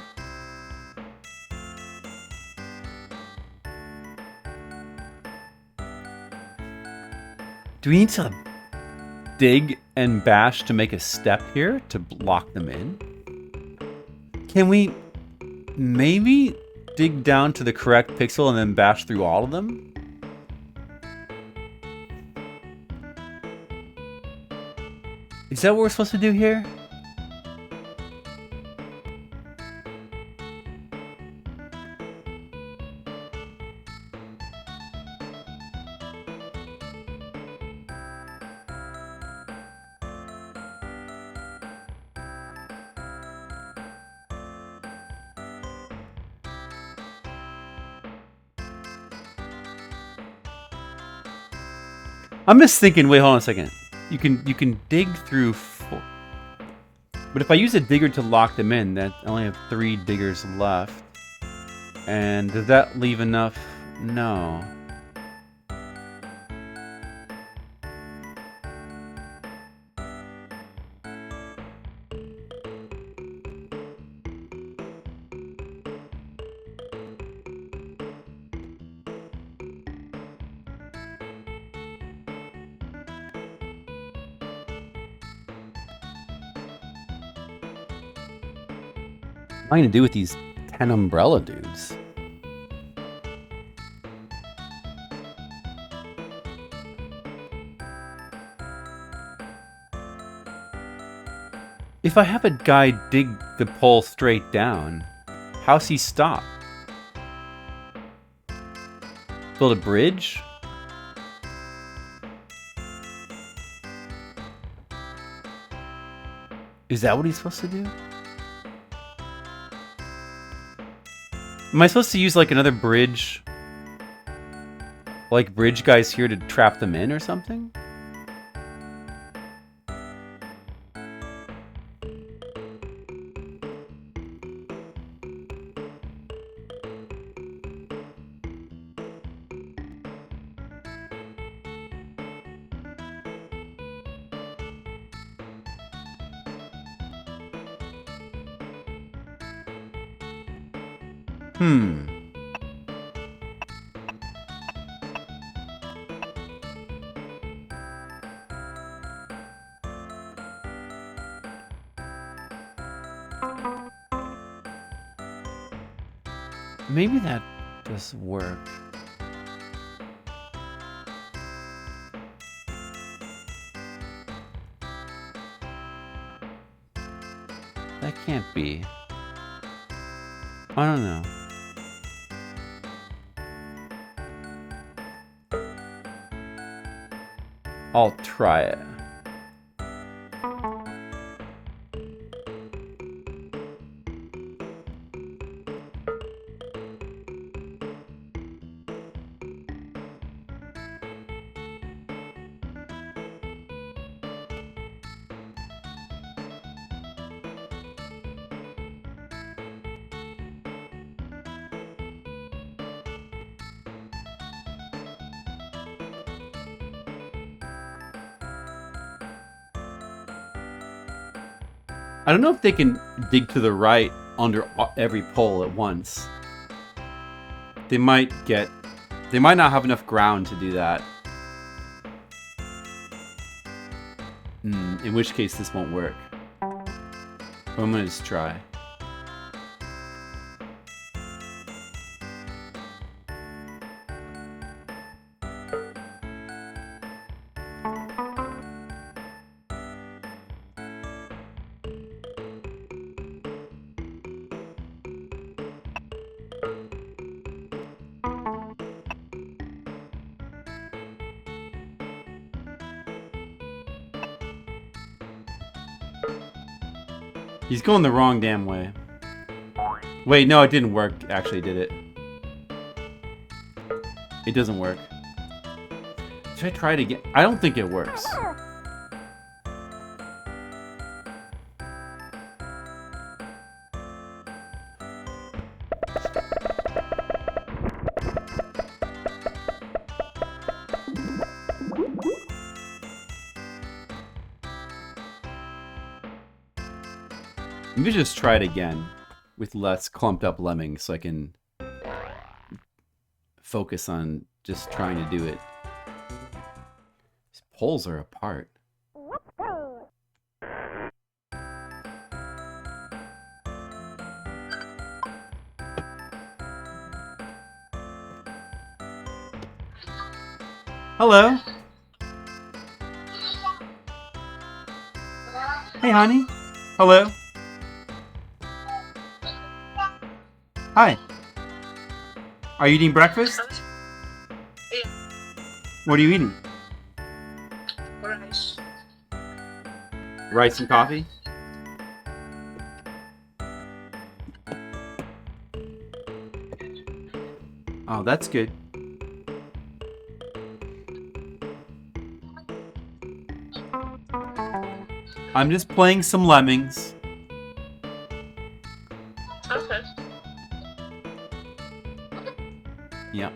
Do we need to dig and bash to make a step here to block them in? Can we maybe dig down to the correct pixel and then bash through all of them? Is that what we're supposed to do here? I'm just thinking, wait, hold on a second. You can dig through 4. But if I use a digger to lock them in, that I only have 3 diggers left. And does that leave enough? No. What am I gonna do with these 10 umbrella dudes? If I have a guy dig the pole straight down, how's he stop? Build a bridge? Is that what he's supposed to do? Am I supposed to use like another bridge? Like bridge guys here to trap them in or something? Maybe that does work. That can't be. I don't know. I'll try it. I don't know if they can dig to the right under every pole at once. They might not have enough ground to do that. In which case this won't work. But I'm gonna just try. He's going the wrong damn way. Wait, no, it didn't work. Actually, did it? It doesn't work. Should I try it again? I don't think it works. Maybe just try it again with less clumped up lemmings so I can focus on just trying to do it. These poles are apart. Hello. Hey, honey. Hello. Hi. Are you eating breakfast? Yeah. What are you eating? Rice. Rice and coffee? Oh, that's good. I'm just playing some Lemmings. Okay. Yeah.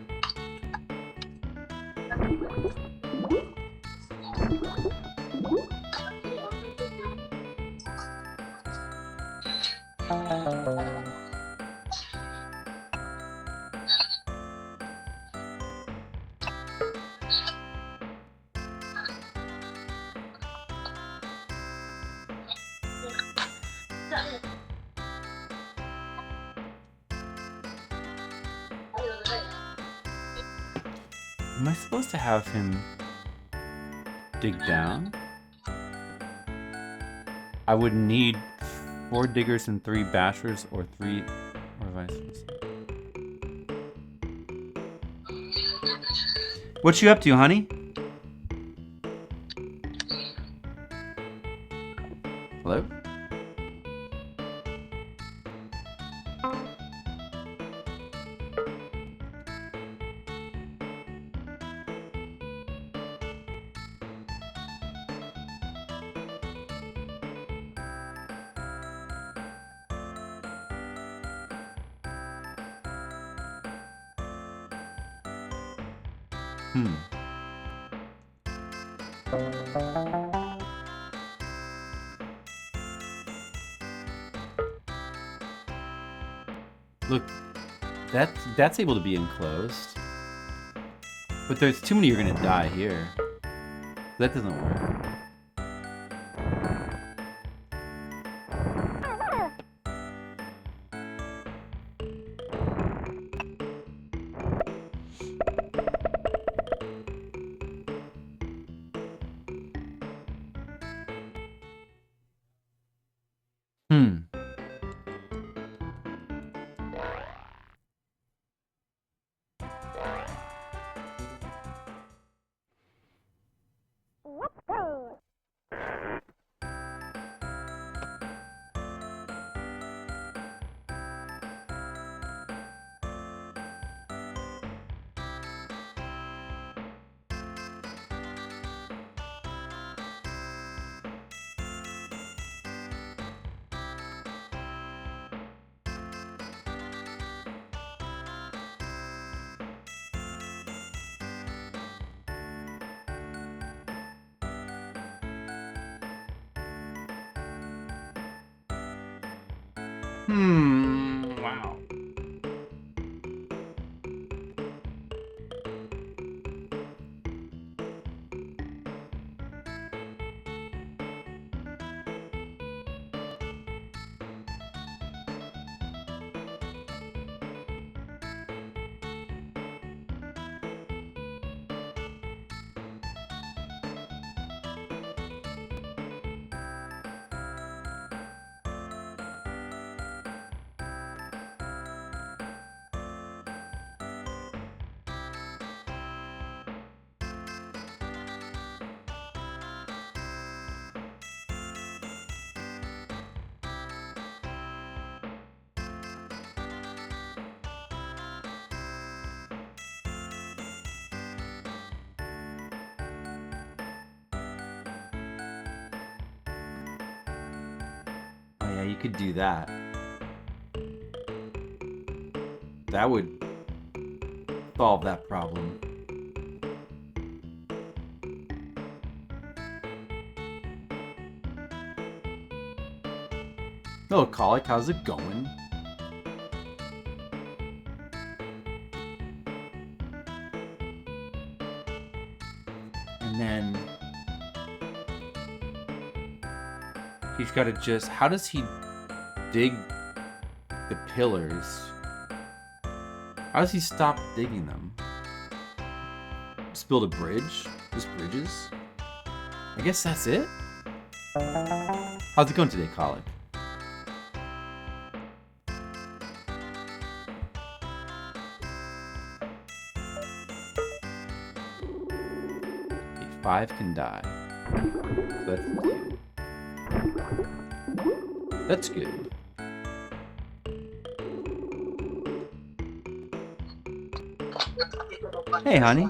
Am I supposed to have him dig down? I would need 4 diggers and 3 bashers, or 3, or vice versa. What you up to, honey? Hello? Look, that's able to be enclosed. But there's too many you're gonna die here. That doesn't work. Wow. Oh yeah, you could do that. That would solve that problem. Hello, Colic, how's it going? And then he's got to just... How does he dig the pillars? How does he stop digging them? Just build a bridge? Just bridges? I guess that's it? How's it going today, Colic? Okay, 5 can die. So that's good. Hey, honey.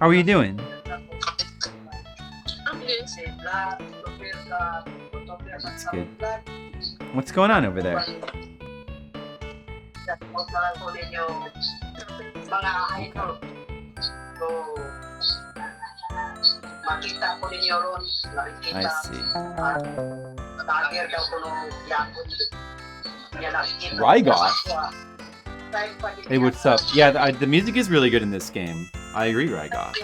How are you doing? I'm good. That's good. What's going on over there? I see. Rygoth? Hey, what's up? Yeah, the music is really good in this game. I agree, Rygoth.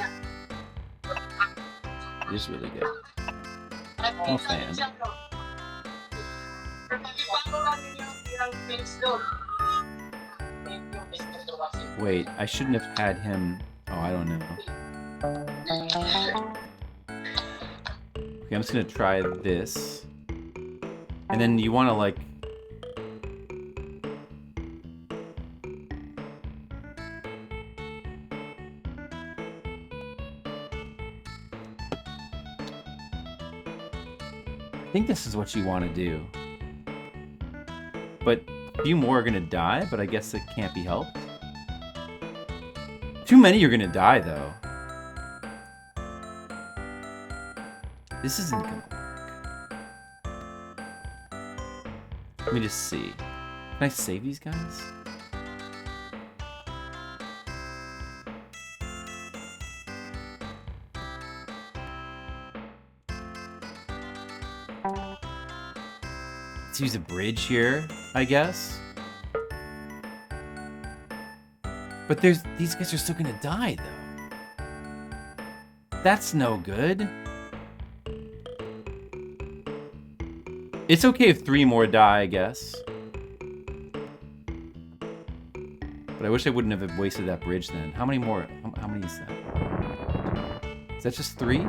It is really good. I'm a fan. Wait, I shouldn't have had him... Oh, I don't know. Okay, I'm just gonna try this. And then you wanna like... I think this is what you want to do. But a few more are going to die, but I guess it can't be helped. Too many are going to die, though. This isn't going to work. Let me just see. Can I save these guys? Let's use a bridge here, I guess. But these guys are still gonna die, though. That's no good. It's okay if 3 more die, I guess. But I wish I wouldn't have wasted that bridge then. How many more? How many is that? Is that just 3?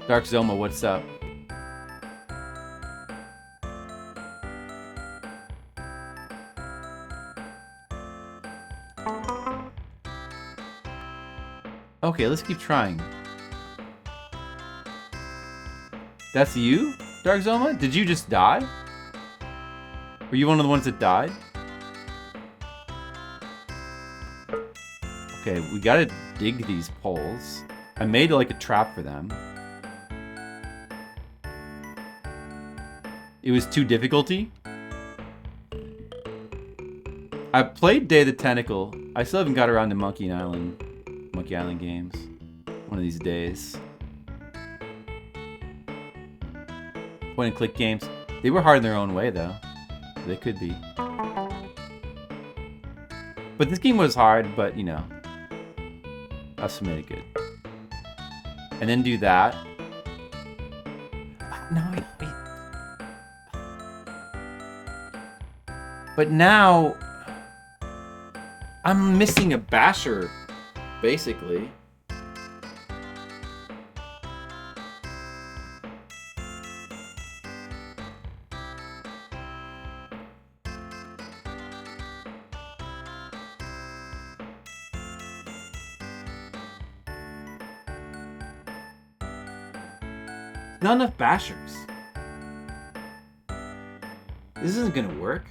Dark Zoma, what's up? Okay, let's keep trying. That's you, Dark Zoma? Did you just die? Were you one of the ones that died? Okay, we gotta dig these poles. I made like a trap for them. It was too difficulty. I played Day of the Tentacle. I still haven't got around to Monkey Island games. One of these days. Point and click games. They were hard in their own way, though. They could be. But this game was hard, but you know. I'll submit it good. And then do that. No, wait. But now, I'm missing a basher, basically. Not enough bashers. This isn't gonna work.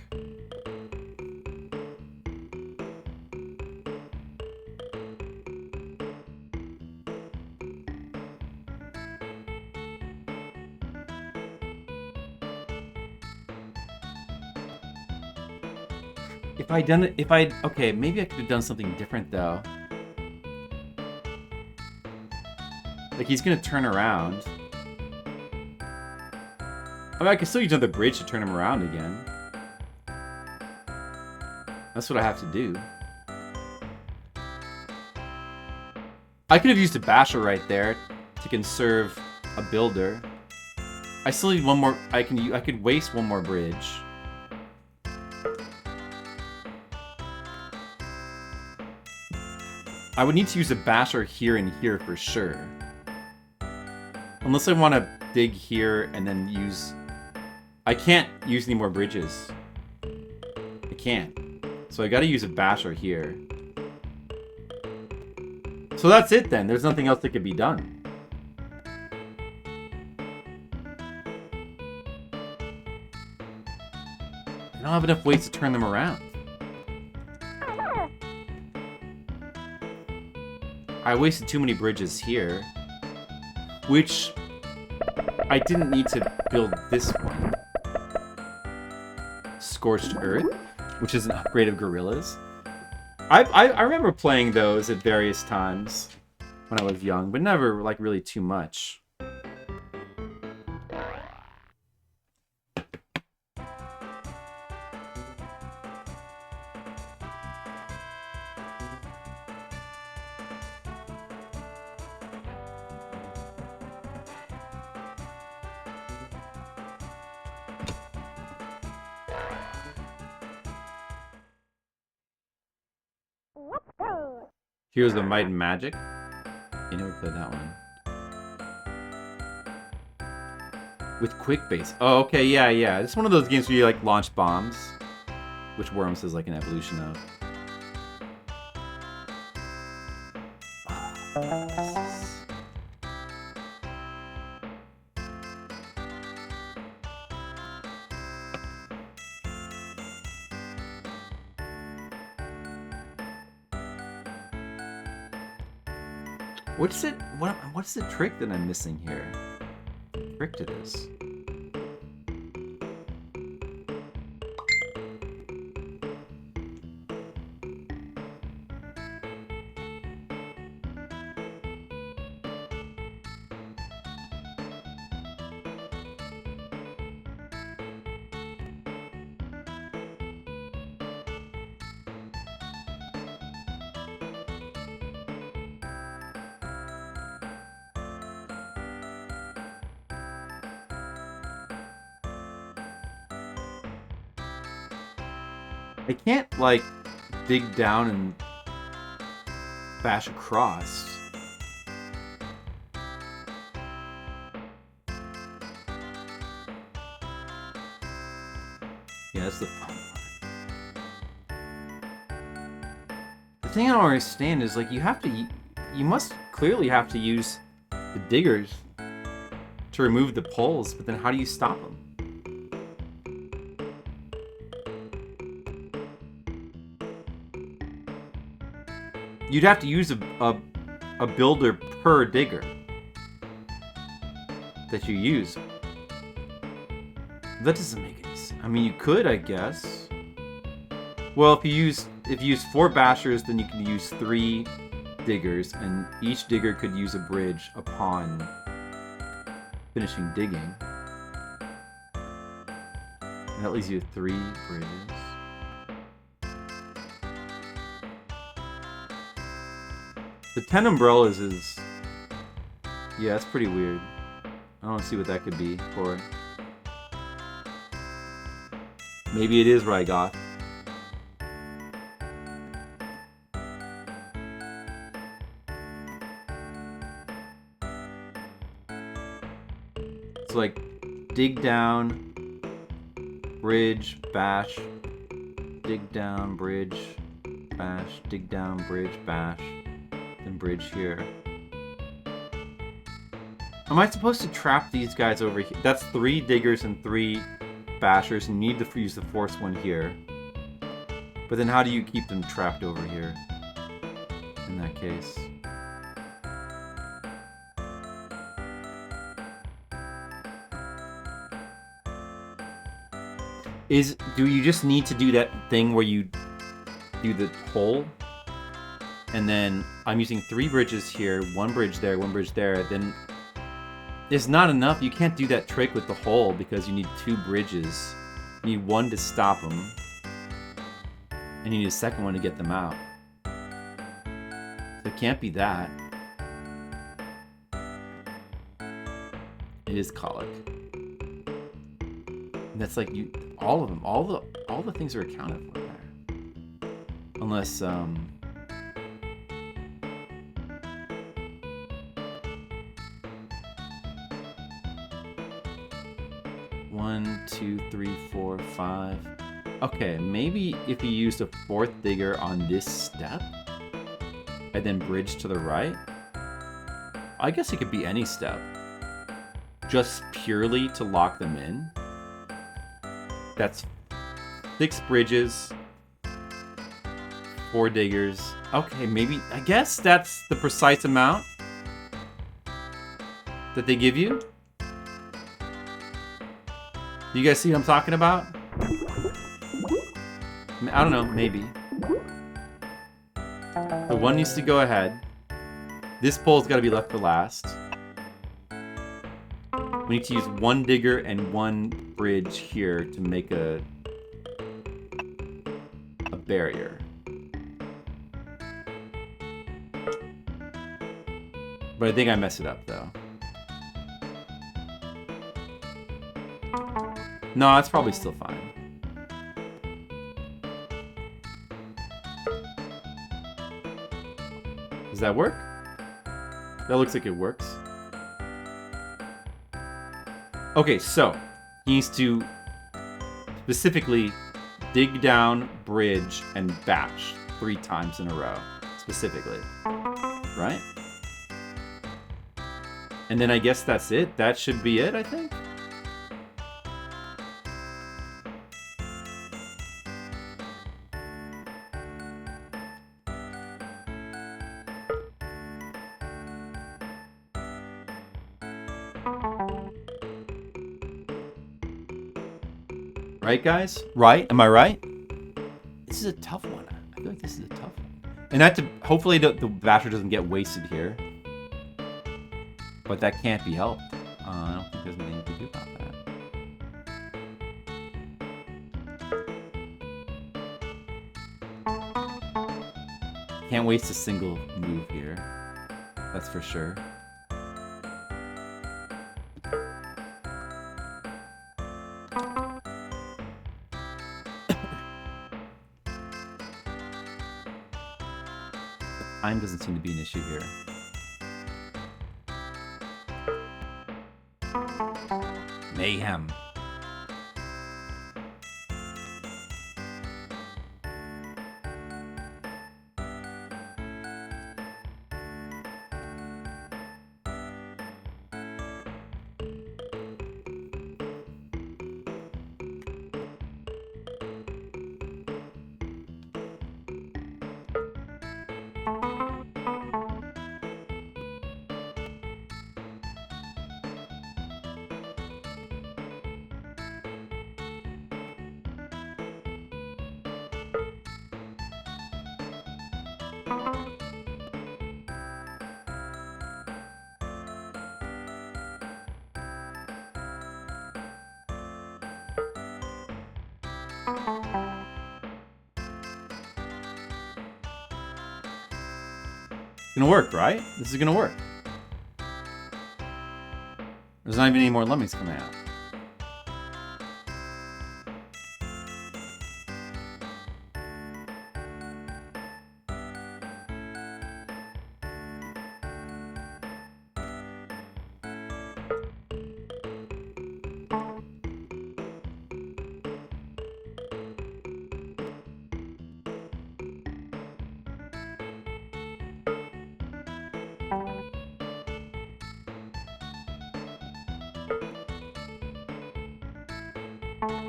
Okay, maybe I could have done something different though. Like he's gonna turn around. I mean, I can still use another bridge to turn him around again. That's what I have to do. I could have used a basher right there to conserve a builder. I still need one more. I could waste one more bridge. I would need to use a basher here and here for sure. Unless I want to dig here and then use... I can't use any more bridges. I can't. So I gotta use a basher here. So that's it then. There's nothing else that could be done. I don't have enough ways to turn them around. I wasted too many bridges here. Which... I didn't need to build this one. Scorched Earth, which is an upgrade of Gorillas. I remember playing those at various times when I was young, but never like really too much. Heroes of Might and Magic. You never played that one. With quick base. Oh, okay, yeah. It's one of those games where you like launch bombs, which Worms is like an evolution of. What's it? What's the trick that I'm missing here? Trick to this. I can't, like, dig down and bash across. Yeah, that's the fun part. The thing I don't understand is, like, you must clearly have to use the diggers to remove the poles, but then how do you stop them? You'd have to use a builder per digger that you use. That doesn't make any sense. I mean, you could, I guess. Well, if you use 4 bashers, then you can use 3 diggers, and each digger could use a bridge upon finishing digging. And that leaves you with 3 bridges. The 10 umbrellas is... Yeah, that's pretty weird. I don't see what that could be for. Maybe it is what I got. It's like dig down, bridge, bash, dig down, bridge, bash, dig down, bridge, bash. And bridge here. Am I supposed to trap these guys over here? That's 3 diggers and 3 bashers, and you need to use the 4th one here. But then how do you keep them trapped over here? In that case. Do you just need to do that thing where you do the hole? And then I'm using 3 bridges here, 1 bridge there, 1 bridge there. Then there's not enough. You can't do that trick with the hole because you need 2 bridges. You need 1 to stop them. And you need a second one to get them out. So it can't be that. It is colic. And that's like all of them. All the things are accounted for there. Unless 1, 2, 3, 4, 5. Okay, maybe if you used a 4th digger on this step and then bridge to the right. I guess it could be any step. Just purely to lock them in. That's 6 bridges, 4 diggers. Okay, maybe, I guess that's the precise amount that they give you. Do you guys see what I'm talking about? I don't know, maybe. The one needs to go ahead. This pole's got to be left for last. We need to use 1 digger and 1 bridge here to make a barrier. But I think I messed it up, though. No, it's probably still fine. Does that work? That looks like it works. Okay, so he needs to specifically dig down, bridge, and bash 3 times in a row. Specifically. Right? And then I guess that's it. That should be it, I think. Right, guys? Right? Am I right? This is a tough one. I feel like this is a tough one. And that hopefully the basher doesn't get wasted here. But that can't be helped. I don't think there's anything you can do about that. Can't waste a single move here. That's for sure. Time doesn't seem to be an issue here. Mayhem. Gonna work, right? This is gonna work. There's not even any more lemmings coming out.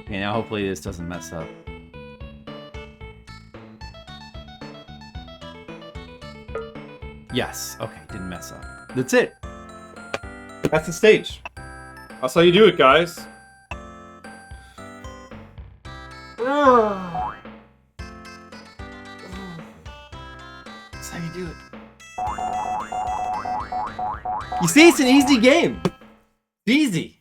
Okay, now hopefully this doesn't mess up. Yes, okay, didn't mess up. That's it. That's the stage. That's how you do it, guys. That's how you do it. You see, it's an easy game. It's easy.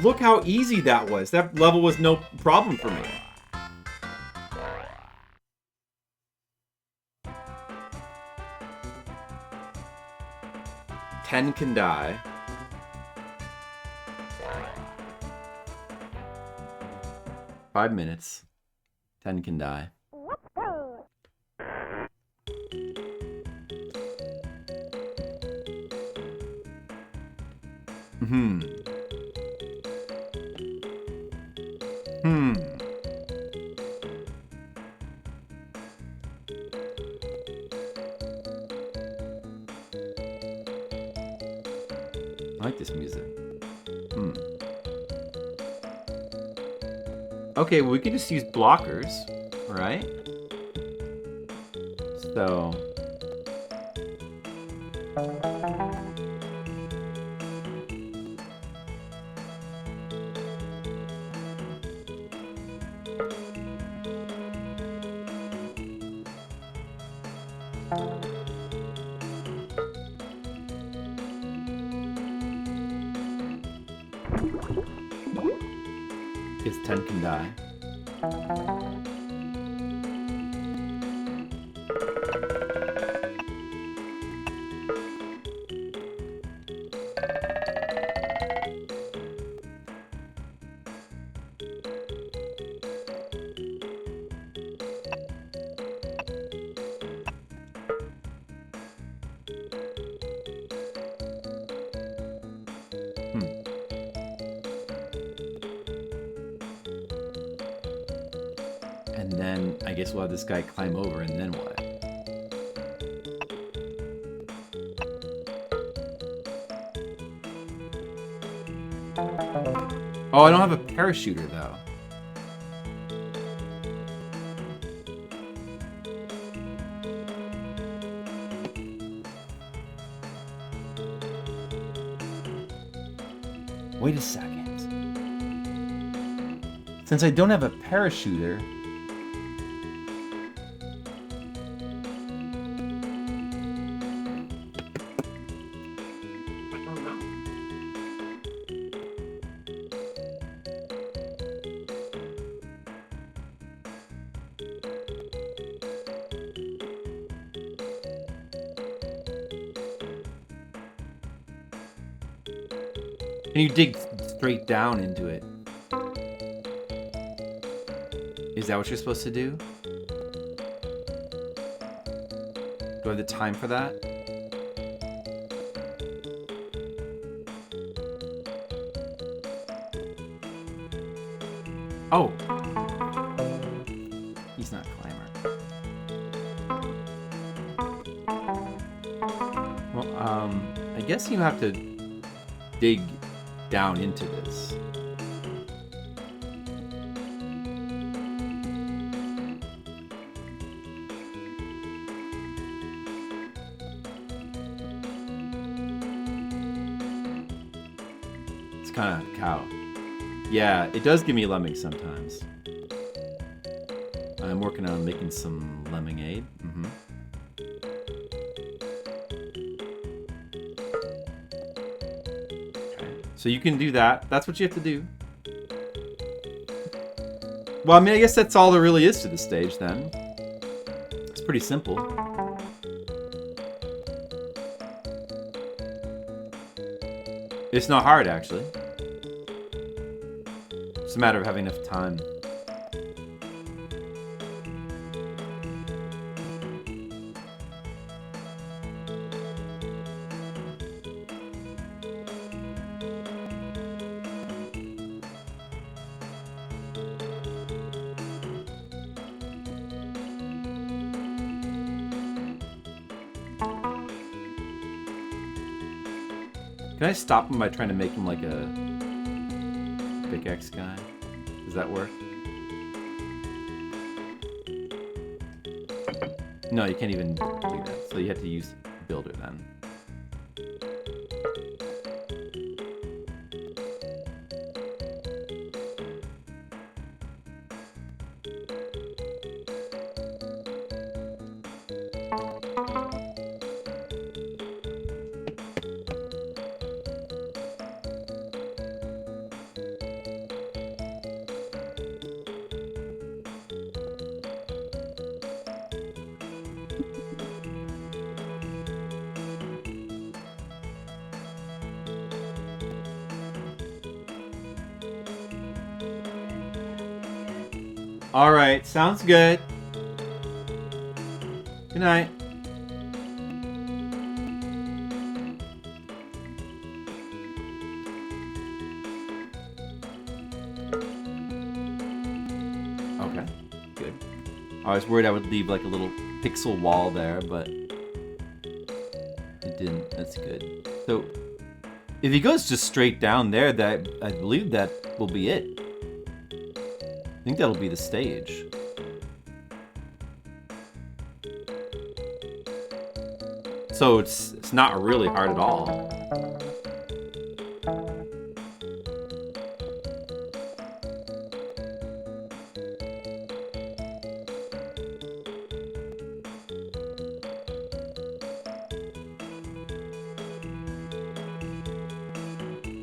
Look how easy that was. That level was no problem for me. Ten can die. Five minutes. 10 can die. I like this music. Okay, well, we can just use blockers, right? So... Guess 10 can die. guess we'll have this guy climb over, and then what? Oh, I don't have a parachuter, though. Wait a second. Since I don't have a parachuter... I don't know. Can you dig straight down into it? Is that what you're supposed to do? Do I have the time for that? Oh! He's not a climber. Well, I guess you have to dig down into this. It's kind of cow. Yeah, it does give me lemmings sometimes. I'm working on making some lemonade. So you can do that. That's what you have to do. Well, I mean, I guess that's all there really is to the stage then. It's pretty simple. It's not hard, actually. It's a matter of having enough time. Can I stop him by trying to make him like a pickaxe guy? Does that work? No, you can't even do that. So you have to use builder then. All right, sounds good. Good night. Okay, good. I was worried I would leave like a little pixel wall there, but it didn't. That's good. So if he goes just straight down there, that I believe that will be it. I think that'll be the stage. So it's not really hard at all.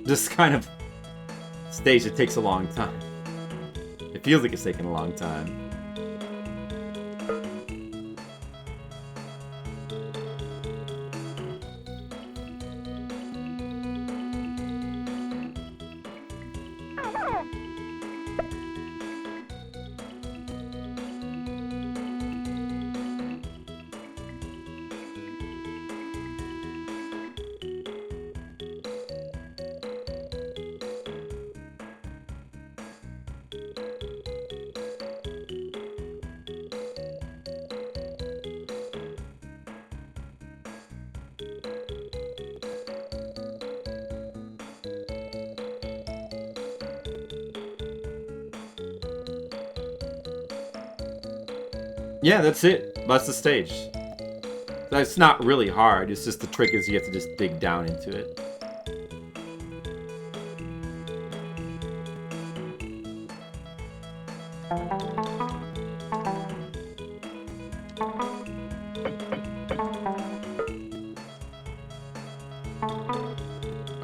This kind of stage that takes a long time. It feels like it's taking a long time. Yeah, that's it. That's the stage. That's not really hard. It's just the trick is you have to just dig down into it.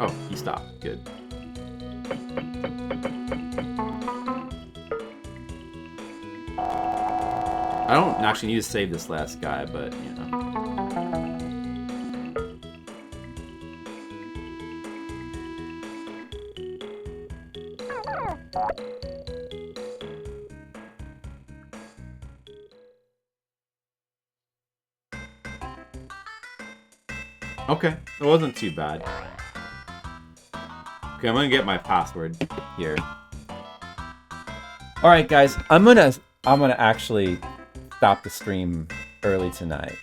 Oh, he stopped. Good. I don't actually need to save this last guy, but, you know. Okay, it wasn't too bad. Okay, I'm gonna get my password here. All right, guys, I'm gonna actually stop the stream early tonight.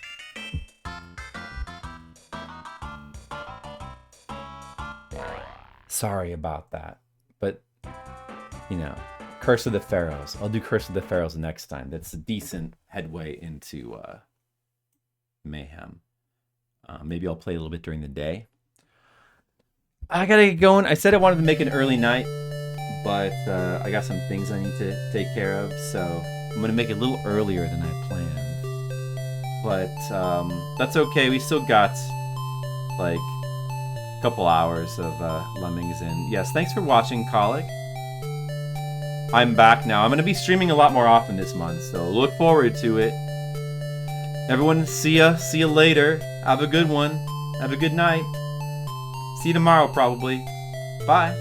Sorry about that, but you know, Curse of the Pharaohs. I'll do Curse of the Pharaohs next time. That's a decent headway into Mayhem. Maybe I'll play a little bit during the day. I gotta get going. I said I wanted to make an early night, but I got some things I need to take care of, so I'm gonna make it a little earlier than I planned. But that's okay. We still got like a couple hours of Lemmings in. Yes, thanks for watching, Colic. I'm back now. I'm gonna be streaming a lot more often this month, so look forward to it. Everyone, see ya. See you later. Have a good one. Have a good night. See you tomorrow, probably. Bye.